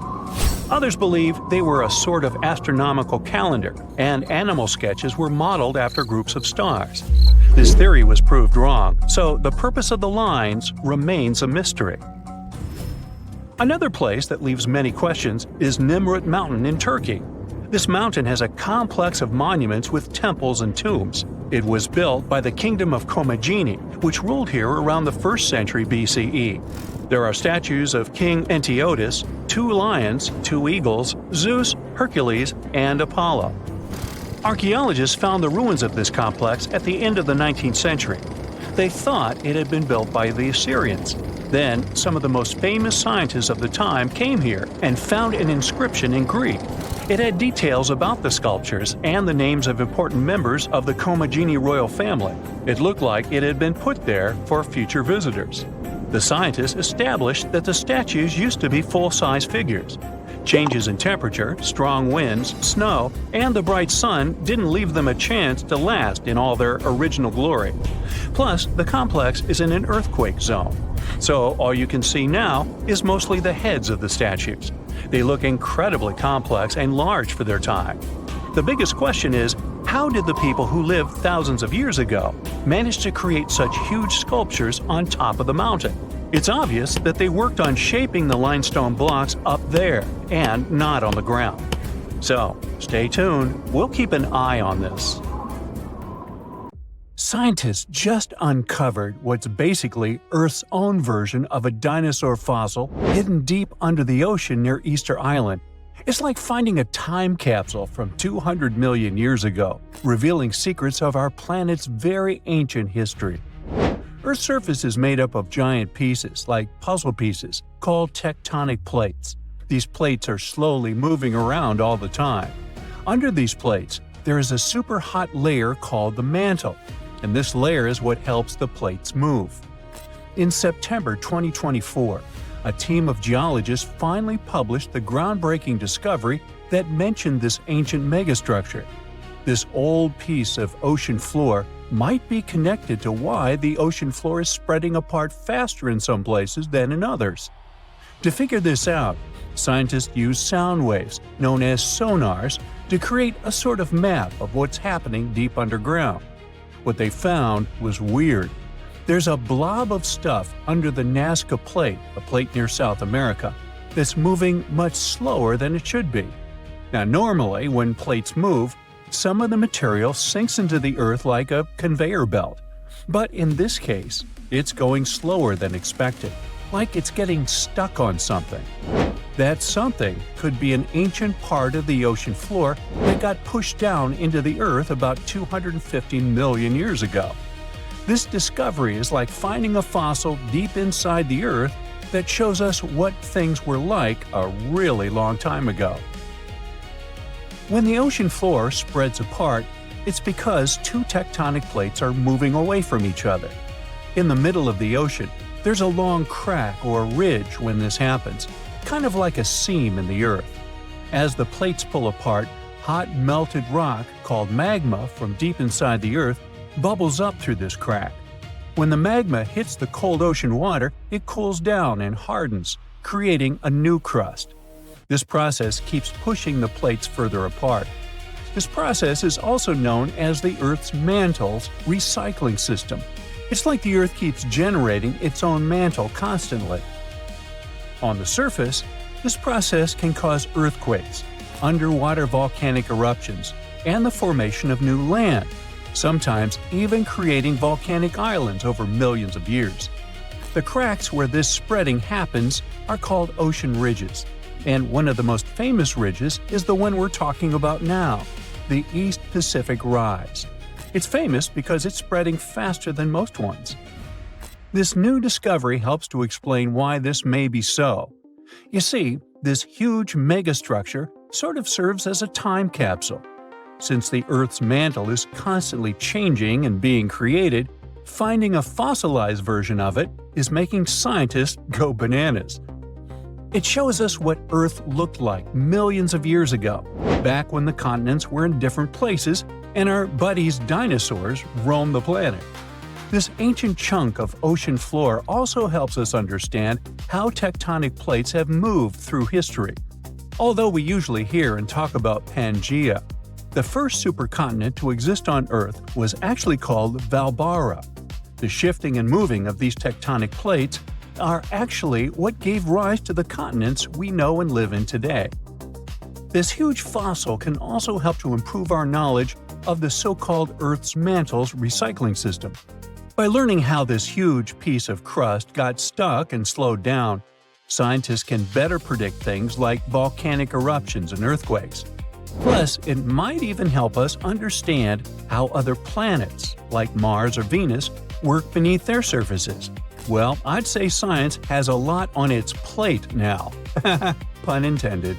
Others believe they were a sort of astronomical calendar, and animal sketches were modeled after groups of stars. This theory was proved wrong, so the purpose of the lines remains a mystery. Another place that leaves many questions is Nemrut Mountain in Turkey. This mountain has a complex of monuments with temples and tombs. It was built by the Kingdom of Commagene, which ruled here around the 1st century BCE. There are statues of King Antiochus, 2 lions, 2 eagles, Zeus, Hercules, and Apollo. Archaeologists found the ruins of this complex at the end of the 19th century. They thought it had been built by the Assyrians. Then, some of the most famous scientists of the time came here and found an inscription in Greek. It had details about the sculptures and the names of important members of the Commagene royal family. It looked like it had been put there for future visitors. The scientists established that the statues used to be full-size figures. Changes in temperature, strong winds, snow, and the bright sun didn't leave them a chance to last in all their original glory. Plus, the complex is in an earthquake zone, so all you can see now is mostly the heads of the statues. They look incredibly complex and large for their time. The biggest question is, how did the people who lived thousands of years ago manage to create such huge sculptures on top of the mountain? It's obvious that they worked on shaping the limestone blocks up there and not on the ground. So, stay tuned. We'll keep an eye on this. Scientists just uncovered what's basically Earth's own version of a dinosaur fossil hidden deep under the ocean near Easter Island. It's like finding a time capsule from 200 million years ago, revealing secrets of our planet's very ancient history. Earth's surface is made up of giant pieces, like puzzle pieces, called tectonic plates. These plates are slowly moving around all the time. Under these plates, there is a super hot layer called the mantle, and this layer is what helps the plates move. In September 2024, a team of geologists finally published the groundbreaking discovery that mentioned this ancient megastructure. This old piece of ocean floor might be connected to why the ocean floor is spreading apart faster in some places than in others. To figure this out, scientists used sound waves, known as sonars, to create a sort of map of what's happening deep underground. What they found was weird. There's a blob of stuff under the Nazca plate, a plate near South America, that's moving much slower than it should be. Now, normally, when plates move, some of the material sinks into the earth like a conveyor belt. But in this case, it's going slower than expected, like it's getting stuck on something. That something could be an ancient part of the ocean floor that got pushed down into the earth about 250 million years ago. This discovery is like finding a fossil deep inside the earth that shows us what things were like a really long time ago. When the ocean floor spreads apart, it's because two tectonic plates are moving away from each other. In the middle of the ocean, there's a long crack or ridge when this happens, kind of like a seam in the earth. As the plates pull apart, hot melted rock called magma from deep inside the earth bubbles up through this crack. When the magma hits the cold ocean water, it cools down and hardens, creating a new crust. This process keeps pushing the plates further apart. This process is also known as the Earth's mantle's recycling system. It's like the Earth keeps generating its own mantle constantly. On the surface, this process can cause earthquakes, underwater volcanic eruptions, and the formation of new land, sometimes even creating volcanic islands over millions of years. The cracks where this spreading happens are called ocean ridges, and one of the most famous ridges is the one we're talking about now, the East Pacific Rise. It's famous because it's spreading faster than most ones. This new discovery helps to explain why this may be so. You see, this huge megastructure sort of serves as a time capsule. Since the Earth's mantle is constantly changing and being created, finding a fossilized version of it is making scientists go bananas. It shows us what Earth looked like millions of years ago, back when the continents were in different places and our buddies dinosaurs roamed the planet. This ancient chunk of ocean floor also helps us understand how tectonic plates have moved through history. Although we usually hear and talk about Pangaea, the first supercontinent to exist on Earth was actually called Valbara. The shifting and moving of these tectonic plates are actually what gave rise to the continents we know and live in today. This huge fossil can also help to improve our knowledge of the so-called Earth's mantle's recycling system. By learning how this huge piece of crust got stuck and slowed down, scientists can better predict things like volcanic eruptions and earthquakes. Plus, it might even help us understand how other planets, like Mars or Venus, work beneath their surfaces. Well, I'd say science has a lot on its plate now. Pun intended.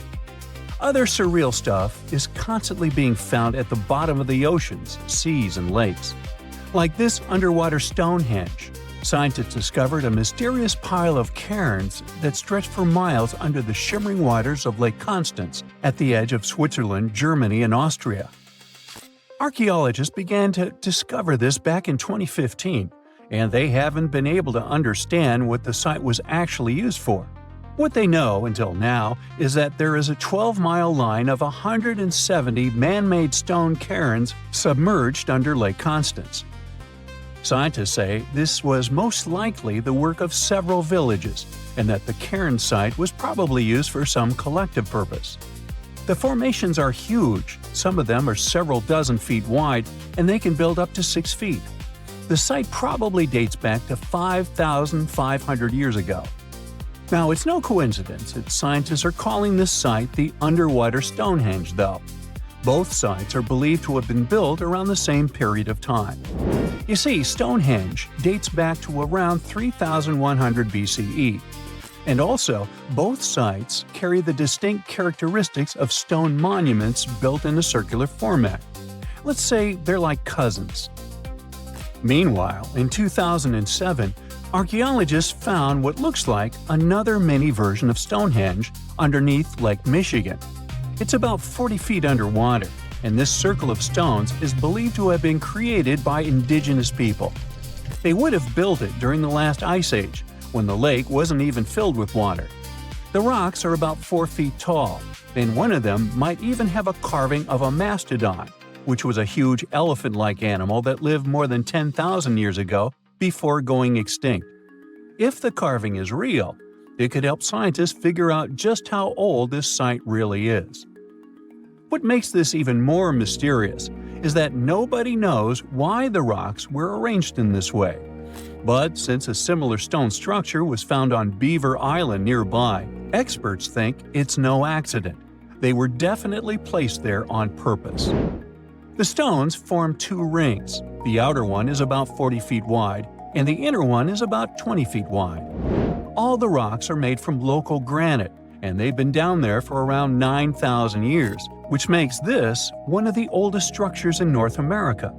Other surreal stuff is constantly being found at the bottom of the oceans, seas, and lakes. Like this underwater Stonehenge, scientists discovered a mysterious pile of cairns that stretched for miles under the shimmering waters of Lake Constance at the edge of Switzerland, Germany, and Austria. Archaeologists began to discover this back in 2015, and they haven't been able to understand what the site was actually used for. What they know until now is that there is a 12-mile line of 170 man-made stone cairns submerged under Lake Constance. Scientists say this was most likely the work of several villages, and that the cairn site was probably used for some collective purpose. The formations are huge, some of them are several dozen feet wide, and they can build up to 6 feet. The site probably dates back to 5,500 years ago. Now, it's no coincidence that scientists are calling this site the underwater Stonehenge, though. Both sites are believed to have been built around the same period of time. You see, Stonehenge dates back to around 3100 BCE. And also, both sites carry the distinct characteristics of stone monuments built in a circular format. Let's say they're like cousins. Meanwhile, in 2007, archaeologists found what looks like another mini version of Stonehenge underneath Lake Michigan. It's about 40 feet underwater, and this circle of stones is believed to have been created by indigenous people. They would have built it during the last ice age, when the lake wasn't even filled with water. The rocks are about 4 feet tall, and one of them might even have a carving of a mastodon, which was a huge elephant-like animal that lived more than 10,000 years ago before going extinct. If the carving is real, it could help scientists figure out just how old this site really is. What makes this even more mysterious is that nobody knows why the rocks were arranged in this way. But since a similar stone structure was found on Beaver Island nearby, experts think it's no accident. They were definitely placed there on purpose. The stones form two rings. The outer one is about 40 feet wide, and the inner one is about 20 feet wide. All the rocks are made from local granite, and they've been down there for around 9,000 years, which makes this one of the oldest structures in North America.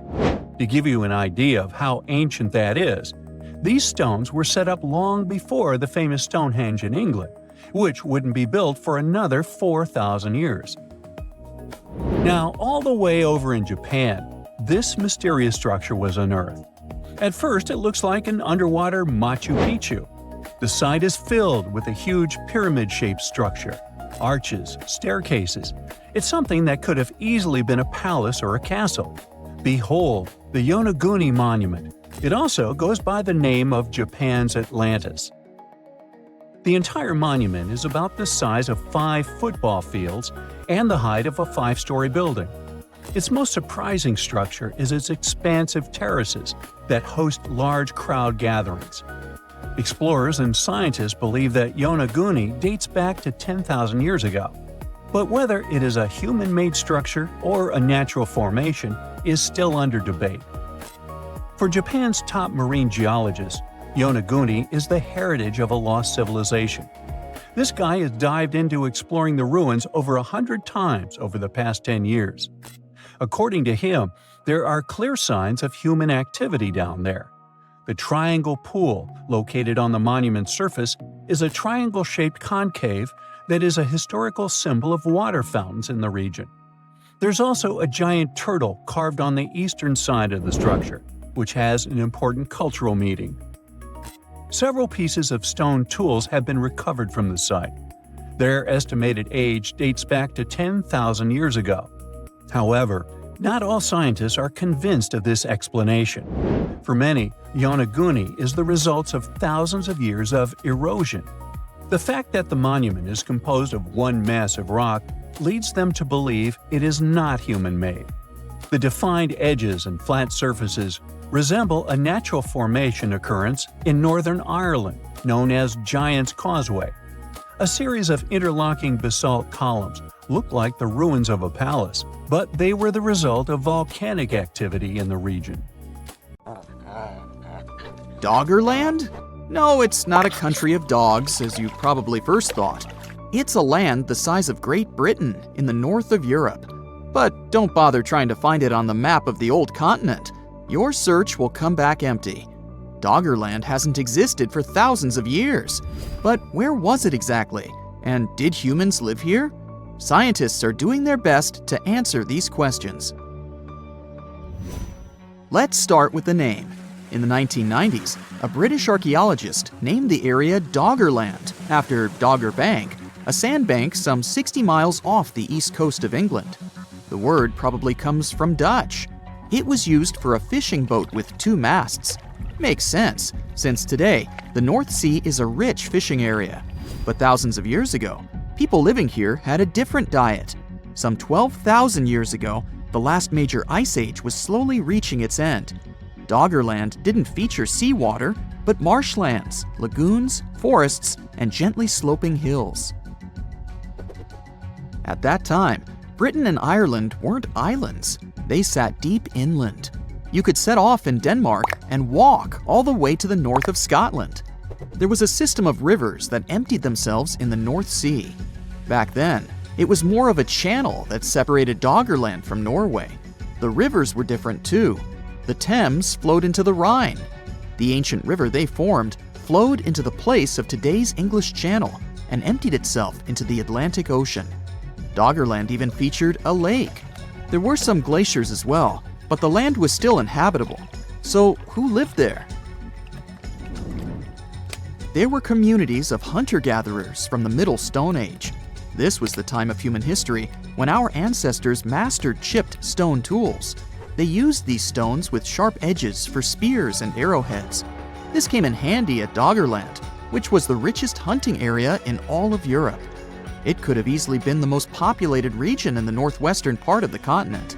To give you an idea of how ancient that is, these stones were set up long before the famous Stonehenge in England, which wouldn't be built for another 4,000 years. Now, all the way over in Japan, this mysterious structure was unearthed. At first, it looks like an underwater Machu Picchu. The site is filled with a huge pyramid-shaped structure, arches, staircases. It's something that could have easily been a palace or a castle. Behold, the Yonaguni Monument. It also goes by the name of Japan's Atlantis. The entire monument is about the size of 5 football fields and the height of a 5-story building. Its most surprising structure is its expansive terraces that host large crowd gatherings. Explorers and scientists believe that Yonaguni dates back to 10,000 years ago. But whether it is a human-made structure or a natural formation is still under debate. For Japan's top marine geologists, Yonaguni is the heritage of a lost civilization. This guy has dived into exploring the ruins over 100 times over the past 10 years. According to him, there are clear signs of human activity down there. The triangle pool, located on the monument's surface, is a triangle-shaped concave that is a historical symbol of water fountains in the region. There's also a giant turtle carved on the eastern side of the structure, which has an important cultural meaning. Several pieces of stone tools have been recovered from the site. Their estimated age dates back to 10,000 years ago. However, not all scientists are convinced of this explanation. For many, Yonaguni is the result of thousands of years of erosion. The fact that the monument is composed of one massive rock leads them to believe it is not human-made. The defined edges and flat surfaces resemble a natural formation occurrence in Northern Ireland known as Giant's Causeway. A series of interlocking basalt columns look like the ruins of a palace, but they were the result of volcanic activity in the region. Doggerland? No, it's not a country of dogs, as you probably first thought. It's a land the size of Great Britain in the north of Europe. But don't bother trying to find it on the map of the old continent. Your search will come back empty. Doggerland hasn't existed for thousands of years. But where was it exactly? And did humans live here? Scientists are doing their best to answer these questions. Let's start with the name. In the 1990s, a British archaeologist named the area Doggerland after Dogger Bank, a sandbank some 60 miles off the east coast of England. The word probably comes from Dutch. It was used for a fishing boat with 2 masts. Makes sense, since today, the North Sea is a rich fishing area. But thousands of years ago, people living here had a different diet. Some 12,000 years ago, the last major ice age was slowly reaching its end. Doggerland didn't feature seawater, but marshlands, lagoons, forests, and gently sloping hills. At that time, Britain and Ireland weren't islands. They sat deep inland. You could set off in Denmark and walk all the way to the north of Scotland. There was a system of rivers that emptied themselves in the North Sea. Back then, it was more of a channel that separated Doggerland from Norway. The rivers were different too. The Thames flowed into the Rhine. The ancient river they formed flowed into the place of today's English Channel and emptied itself into the Atlantic Ocean. Doggerland even featured a lake. There were some glaciers as well, but the land was still inhabitable. So who lived there? There were communities of hunter-gatherers from the Middle Stone Age. This was the time of human history when our ancestors mastered chipped stone tools. They used these stones with sharp edges for spears and arrowheads. This came in handy at Doggerland, which was the richest hunting area in all of Europe. It could have easily been the most populated region in the northwestern part of the continent.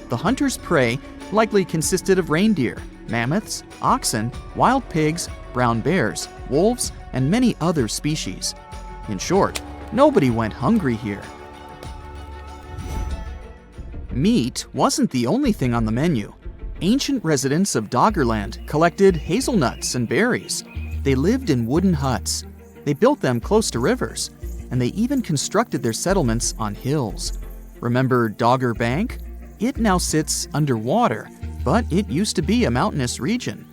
The hunters' prey likely consisted of reindeer, mammoths, oxen, wild pigs, brown bears, wolves, and many other species. In short, nobody went hungry here. Meat wasn't the only thing on the menu. Ancient residents of Doggerland collected hazelnuts and berries. They lived in wooden huts. They built them close to rivers, and they even constructed their settlements on hills. Remember Dogger Bank? It now sits underwater, but it used to be a mountainous region.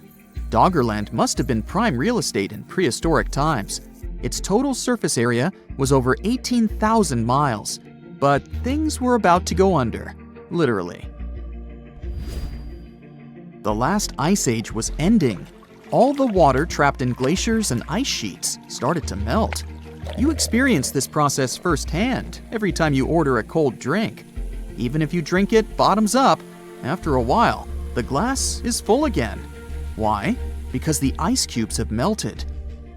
Doggerland must have been prime real estate in prehistoric times. Its total surface area was over 18,000 miles, but things were about to go under, literally. The last ice age was ending. All the water trapped in glaciers and ice sheets started to melt. You experience this process firsthand every time you order a cold drink. Even if you drink it bottoms up, after a while, the glass is full again. Why? Because the ice cubes have melted.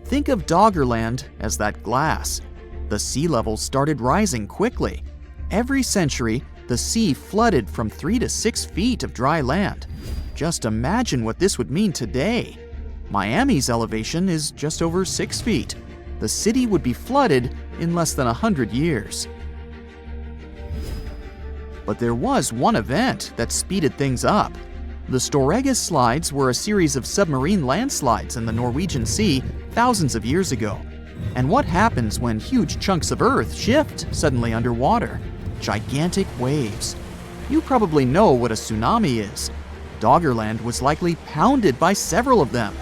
Think of Doggerland as that glass. The sea levels started rising quickly. Every century, the sea flooded from 3 to 6 feet of dry land. Just imagine what this would mean today. Miami's elevation is just over 6 feet. The city would be flooded in less than 100 years. But there was one event that speeded things up. The Storegga Slides were a series of submarine landslides in the Norwegian Sea thousands of years ago. And what happens when huge chunks of Earth shift suddenly underwater? Gigantic waves. You probably know what a tsunami is. Doggerland was likely pounded by several of them.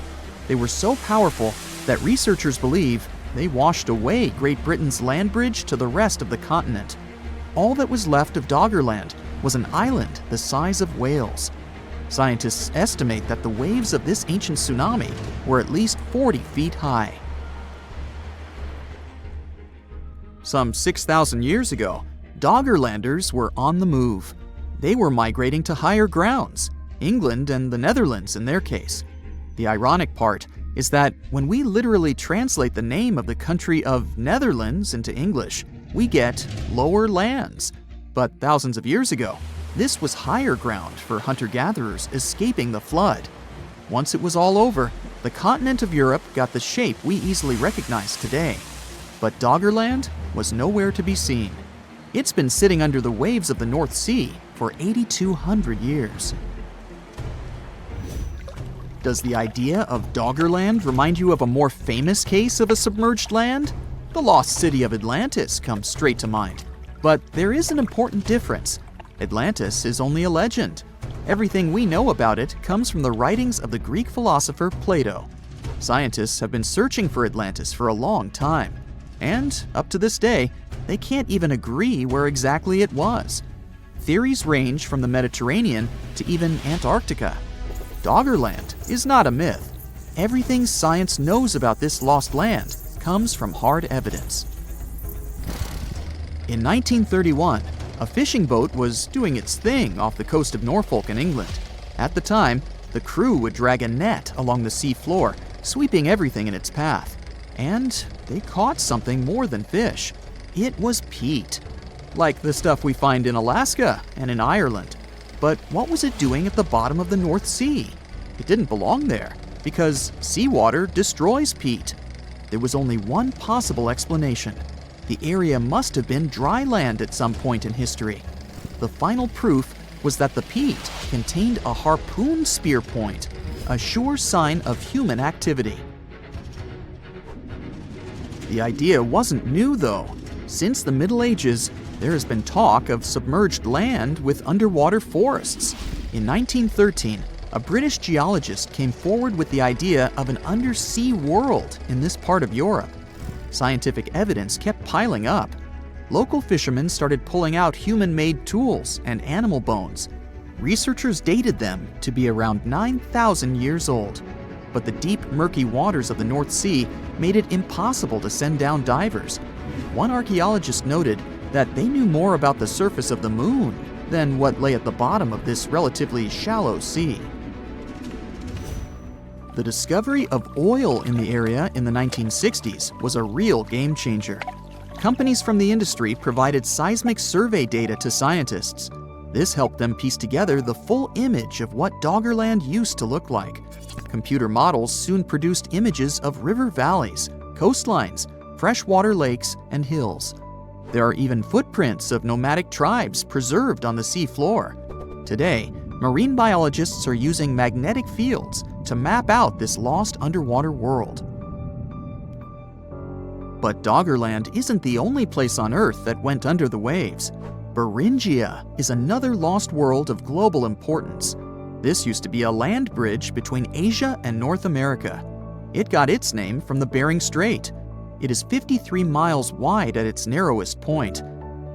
They were so powerful that researchers believe they washed away Great Britain's land bridge to the rest of the continent. All that was left of Doggerland was an island the size of Wales. Scientists estimate that the waves of this ancient tsunami were at least 40 feet high. Some 6,000 years ago, Doggerlanders were on the move. They were migrating to higher grounds, England and the Netherlands in their case. The ironic part is that when we literally translate the name of the country of Netherlands into English, we get lower lands. But thousands of years ago, this was higher ground for hunter-gatherers escaping the flood. Once it was all over, the continent of Europe got the shape we easily recognize today. But Doggerland was nowhere to be seen. It's been sitting under the waves of the North Sea for 8,200 years. Does the idea of Doggerland remind you of a more famous case of a submerged land? The lost city of Atlantis comes straight to mind. But there is an important difference. Atlantis is only a legend. Everything we know about it comes from the writings of the Greek philosopher Plato. Scientists have been searching for Atlantis for a long time. And, up to this day, they can't even agree where exactly it was. Theories range from the Mediterranean to even Antarctica. Doggerland is not a myth. Everything science knows about this lost land comes from hard evidence. In 1931, a fishing boat was doing its thing off the coast of Norfolk in England. At the time, the crew would drag a net along the sea floor, sweeping everything in its path. And they caught something more than fish. It was peat, like the stuff we find in Alaska and in Ireland. But what was it doing at the bottom of the North Sea? It didn't belong there because seawater destroys peat. There was only one possible explanation. The area must have been dry land at some point in history. The final proof was that the peat contained a harpoon spear point, a sure sign of human activity. The idea wasn't new, though. Since the Middle Ages, there has been talk of submerged land with underwater forests. In 1913, a British geologist came forward with the idea of an undersea world in this part of Europe. Scientific evidence kept piling up. Local fishermen started pulling out human-made tools and animal bones. Researchers dated them to be around 9,000 years old. But the deep, murky waters of the North Sea made it impossible to send down divers. One archaeologist noted that they knew more about the surface of the moon than what lay at the bottom of this relatively shallow sea. The discovery of oil in the area in the 1960s was a real game changer. Companies from the industry provided seismic survey data to scientists. This helped them piece together the full image of what Doggerland used to look like. Computer models soon produced images of river valleys, coastlines, freshwater lakes, and hills. There are even footprints of nomadic tribes preserved on the sea floor. Today, marine biologists are using magnetic fields to map out this lost underwater world. But Doggerland isn't the only place on Earth that went under the waves. Beringia is another lost world of global importance. This used to be a land bridge between Asia and North America. It got its name from the Bering Strait. It is 53 miles wide at its narrowest point.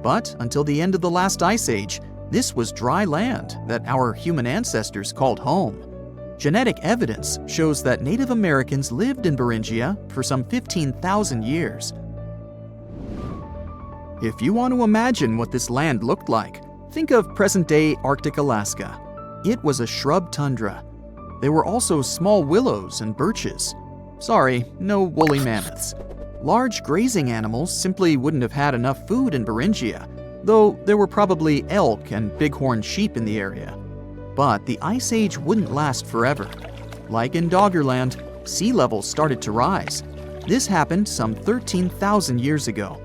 But until the end of the last ice age, this was dry land that our human ancestors called home. Genetic evidence shows that Native Americans lived in Beringia for some 15,000 years. If you want to imagine what this land looked like, think of present-day Arctic Alaska. It was a shrub tundra. There were also small willows and birches. Sorry, no woolly mammoths. Large grazing animals simply wouldn't have had enough food in Beringia, though there were probably elk and bighorn sheep in the area. But the Ice Age wouldn't last forever. Like in Doggerland, sea levels started to rise. This happened some 13,000 years ago.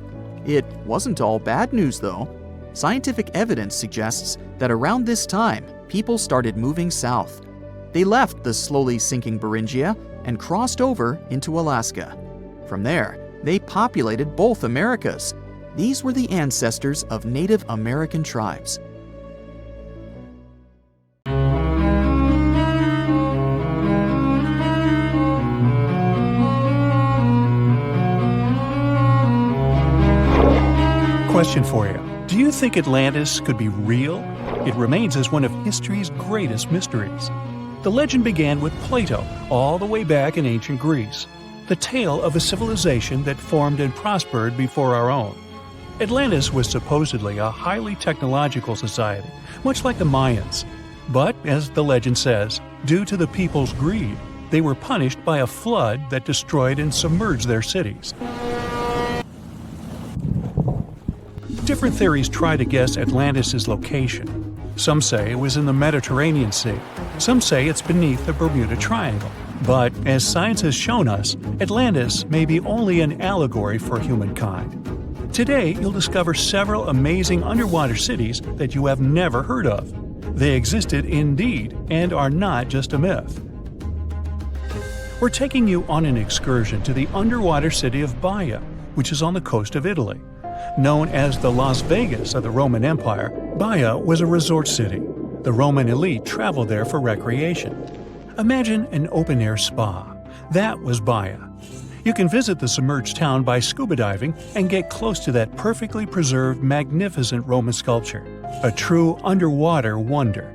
It wasn't all bad news, though. Scientific evidence suggests that around this time, people started moving south. They left the slowly sinking Beringia and crossed over into Alaska. From there, they populated both Americas. These were the ancestors of Native American tribes. Question for you. Do you think Atlantis could be real? It remains as one of history's greatest mysteries. The legend began with Plato all the way back in ancient Greece. The tale of a civilization that formed and prospered before our own. Atlantis was supposedly a highly technological society, much like the Mayans. But, as the legend says, due to the people's greed, they were punished by a flood that destroyed and submerged their cities. Different theories try to guess Atlantis' location. Some say it was in the Mediterranean Sea. Some say it's beneath the Bermuda Triangle. But, as science has shown us, Atlantis may be only an allegory for humankind. Today, you'll discover several amazing underwater cities that you have never heard of. They existed indeed and are not just a myth. We're taking you on an excursion to the underwater city of Baia, which is on the coast of Italy. Known as the Las Vegas of the Roman Empire, Baia was a resort city. The Roman elite traveled there for recreation. Imagine an open-air spa. That was Baia. You can visit the submerged town by scuba diving and get close to that perfectly preserved, magnificent Roman sculpture, a true underwater wonder.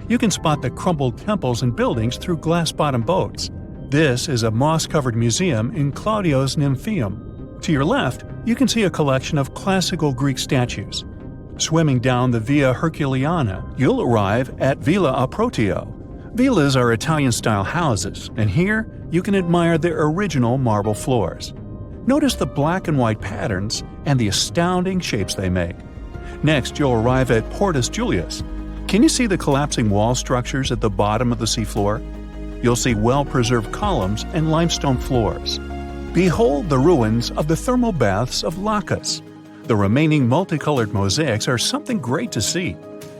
You can spot the crumbled temples and buildings through glass-bottom boats. This is a moss-covered museum in Claudio's Nymphaeum. To your left, you can see a collection of classical Greek statues. Swimming down the Via Herculeana, you'll arrive at Villa Aprotio. Villas are Italian-style houses, and here you can admire their original marble floors. Notice the black and white patterns and the astounding shapes they make. Next, you'll arrive at Portus Julius. Can you see the collapsing wall structures at the bottom of the seafloor? You'll see well-preserved columns and limestone floors. Behold the ruins of the thermal baths of Lacus. The remaining multicolored mosaics are something great to see.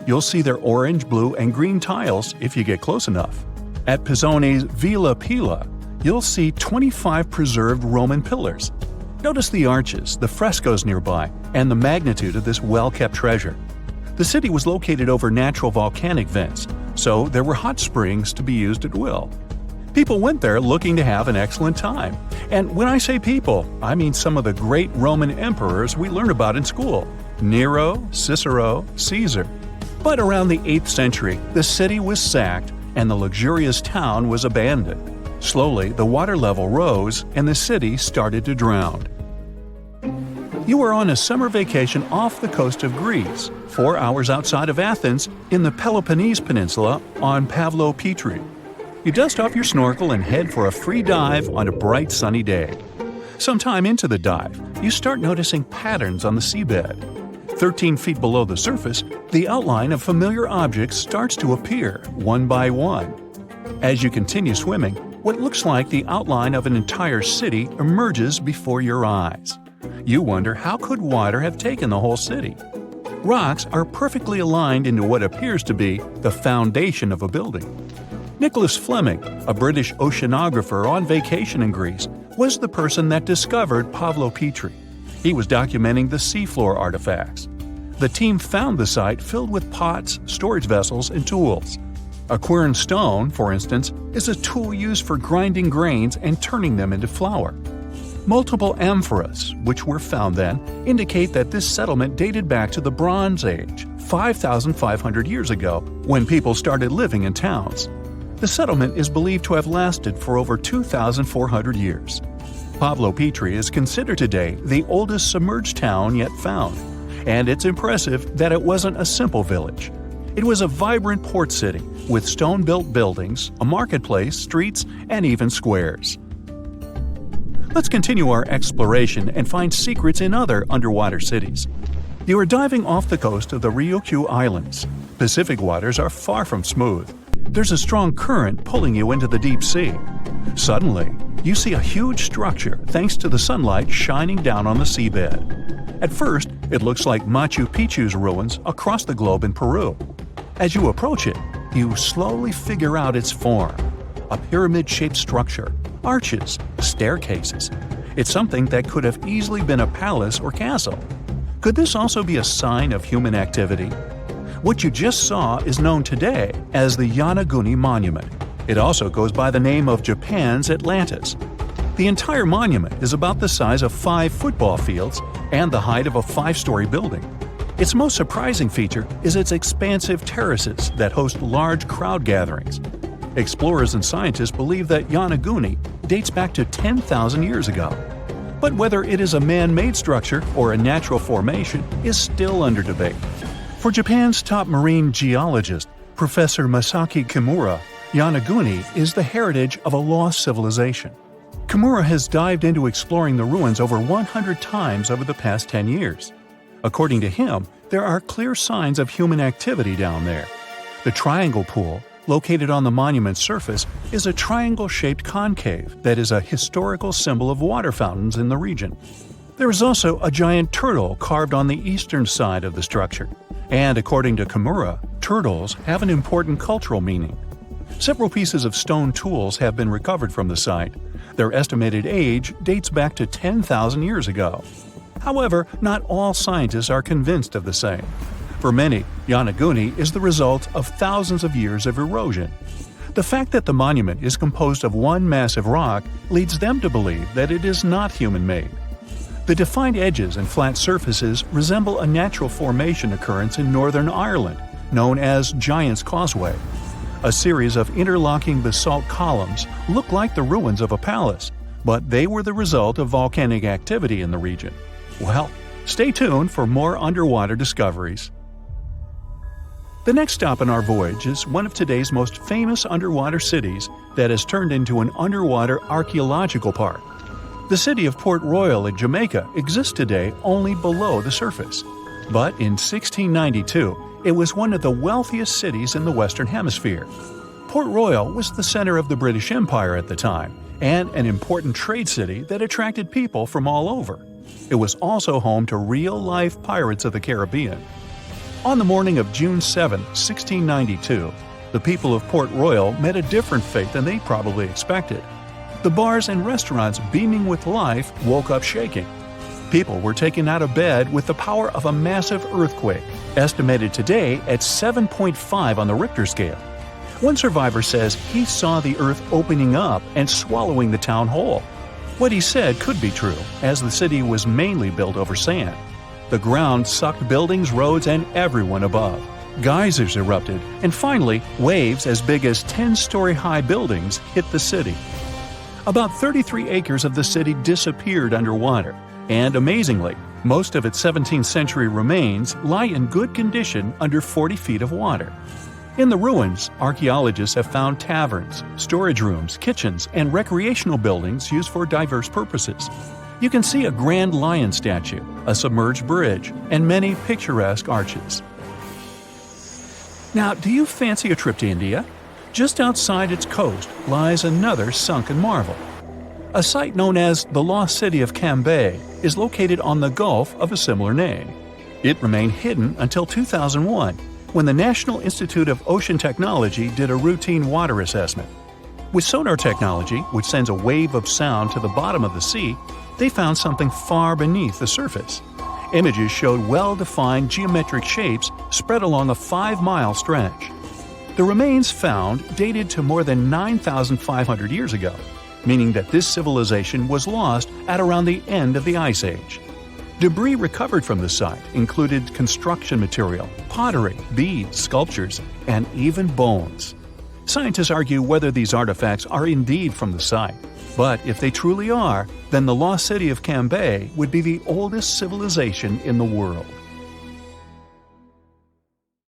You'll see their orange, blue, and green tiles if you get close enough. At Pisoni's Villa Pila, you'll see 25 preserved Roman pillars. Notice the arches, the frescoes nearby, and the magnitude of this well-kept treasure. The city was located over natural volcanic vents, so there were hot springs to be used at will. People went there looking to have an excellent time. And when I say people, I mean some of the great Roman emperors we learn about in school: Nero, Cicero, Caesar. But around the 8th century, the city was sacked and the luxurious town was abandoned. Slowly, the water level rose and the city started to drown. You are on a summer vacation off the coast of Greece, 4 hours outside of Athens, in the Peloponnese Peninsula on Pavlo Petri. You dust off your snorkel and head for a free dive on a bright sunny day. Sometime into the dive, you start noticing patterns on the seabed. 13 feet below the surface, the outline of familiar objects starts to appear, one by one. As you continue swimming, what looks like the outline of an entire city emerges before your eyes. You wonder, how could water have taken the whole city? Rocks are perfectly aligned into what appears to be the foundation of a building. Nicholas Fleming, a British oceanographer on vacation in Greece, was the person that discovered Pavlo Petri. He was documenting the seafloor artifacts. The team found the site filled with pots, storage vessels, and tools. A quern stone, for instance, is a tool used for grinding grains and turning them into flour. Multiple amphoras, which were found then, indicate that this settlement dated back to the Bronze Age, 5,500 years ago, when people started living in towns. The settlement is believed to have lasted for over 2,400 years. Pavlo Petri is considered today the oldest submerged town yet found, and it's impressive that it wasn't a simple village. It was a vibrant port city with stone-built buildings, a marketplace, streets, and even squares. Let's continue our exploration and find secrets in other underwater cities. You are diving off the coast of the Ryukyu Islands. Pacific waters are far from smooth. There's a strong current pulling you into the deep sea. Suddenly, you see a huge structure thanks to the sunlight shining down on the seabed. At first, it looks like Machu Picchu's ruins across the globe in Peru. As you approach it, you slowly figure out its form. A pyramid-shaped structure, arches, staircases. It's something that could have easily been a palace or castle. Could this also be a sign of human activity? What you just saw is known today as the Yanaguni Monument. It also goes by the name of Japan's Atlantis. The entire monument is about the size of 5 football fields and the height of a 5-story building. Its most surprising feature is its expansive terraces that host large crowd gatherings. Explorers and scientists believe that Yanaguni dates back to 10,000 years ago. But whether it is a man-made structure or a natural formation is still under debate. For Japan's top marine geologist, Professor Masaki Kimura, Yanaguni is the heritage of a lost civilization. Kimura has dived into exploring the ruins over 100 times over the past 10 years. According to him, there are clear signs of human activity down there. The triangle pool, located on the monument's surface, is a triangle-shaped concave that is a historical symbol of water fountains in the region. There is also a giant turtle carved on the eastern side of the structure. And according to Kimura, turtles have an important cultural meaning. Several pieces of stone tools have been recovered from the site. Their estimated age dates back to 10,000 years ago. However, not all scientists are convinced of the same. For many, Yanaguni is the result of thousands of years of erosion. The fact that the monument is composed of one massive rock leads them to believe that it is not human-made. The defined edges and flat surfaces resemble a natural formation occurrence in Northern Ireland, known as Giant's Causeway. A series of interlocking basalt columns look like the ruins of a palace, but they were the result of volcanic activity in the region. Well, stay tuned for more underwater discoveries. The next stop on our voyage is one of today's most famous underwater cities that has turned into an underwater archaeological park. The city of Port Royal in Jamaica exists today only below the surface. But in 1692, It was one of the wealthiest cities in the Western Hemisphere. Port Royal was the center of the British Empire at the time, and an important trade city that attracted people from all over. It was also home to real-life pirates of the Caribbean. On the morning of June 7, 1692, the people of Port Royal met a different fate than they probably expected. The bars and restaurants beaming with life woke up shaking. People were taken out of bed with the power of a massive earthquake, estimated today at 7.5 on the Richter scale. One survivor says he saw the earth opening up and swallowing the town whole. What he said could be true, as the city was mainly built over sand. The ground sucked buildings, roads, and everyone above. Geysers erupted, and finally, waves as big as 10-story-high buildings hit the city. About 33 acres of the city disappeared underwater, and amazingly, most of its 17th century remains lie in good condition under 40 feet of water. In the ruins, archaeologists have found taverns, storage rooms, kitchens, and recreational buildings used for diverse purposes. You can see a grand lion statue, a submerged bridge, and many picturesque arches. Now, do you fancy a trip to India? Just outside its coast lies another sunken marvel. A site known as the Lost City of Cambay is located on the Gulf of a similar name. It remained hidden until 2001, when the National Institute of Ocean Technology did a routine water assessment. With sonar technology, which sends a wave of sound to the bottom of the sea, they found something far beneath the surface. Images showed well-defined geometric shapes spread along a 5-mile stretch. The remains found dated to more than 9,500 years ago, meaning that this civilization was lost at around the end of the Ice Age. Debris recovered from the site included construction material, pottery, beads, sculptures, and even bones. Scientists argue whether these artifacts are indeed from the site, but if they truly are, then the lost city of Cambay would be the oldest civilization in the world.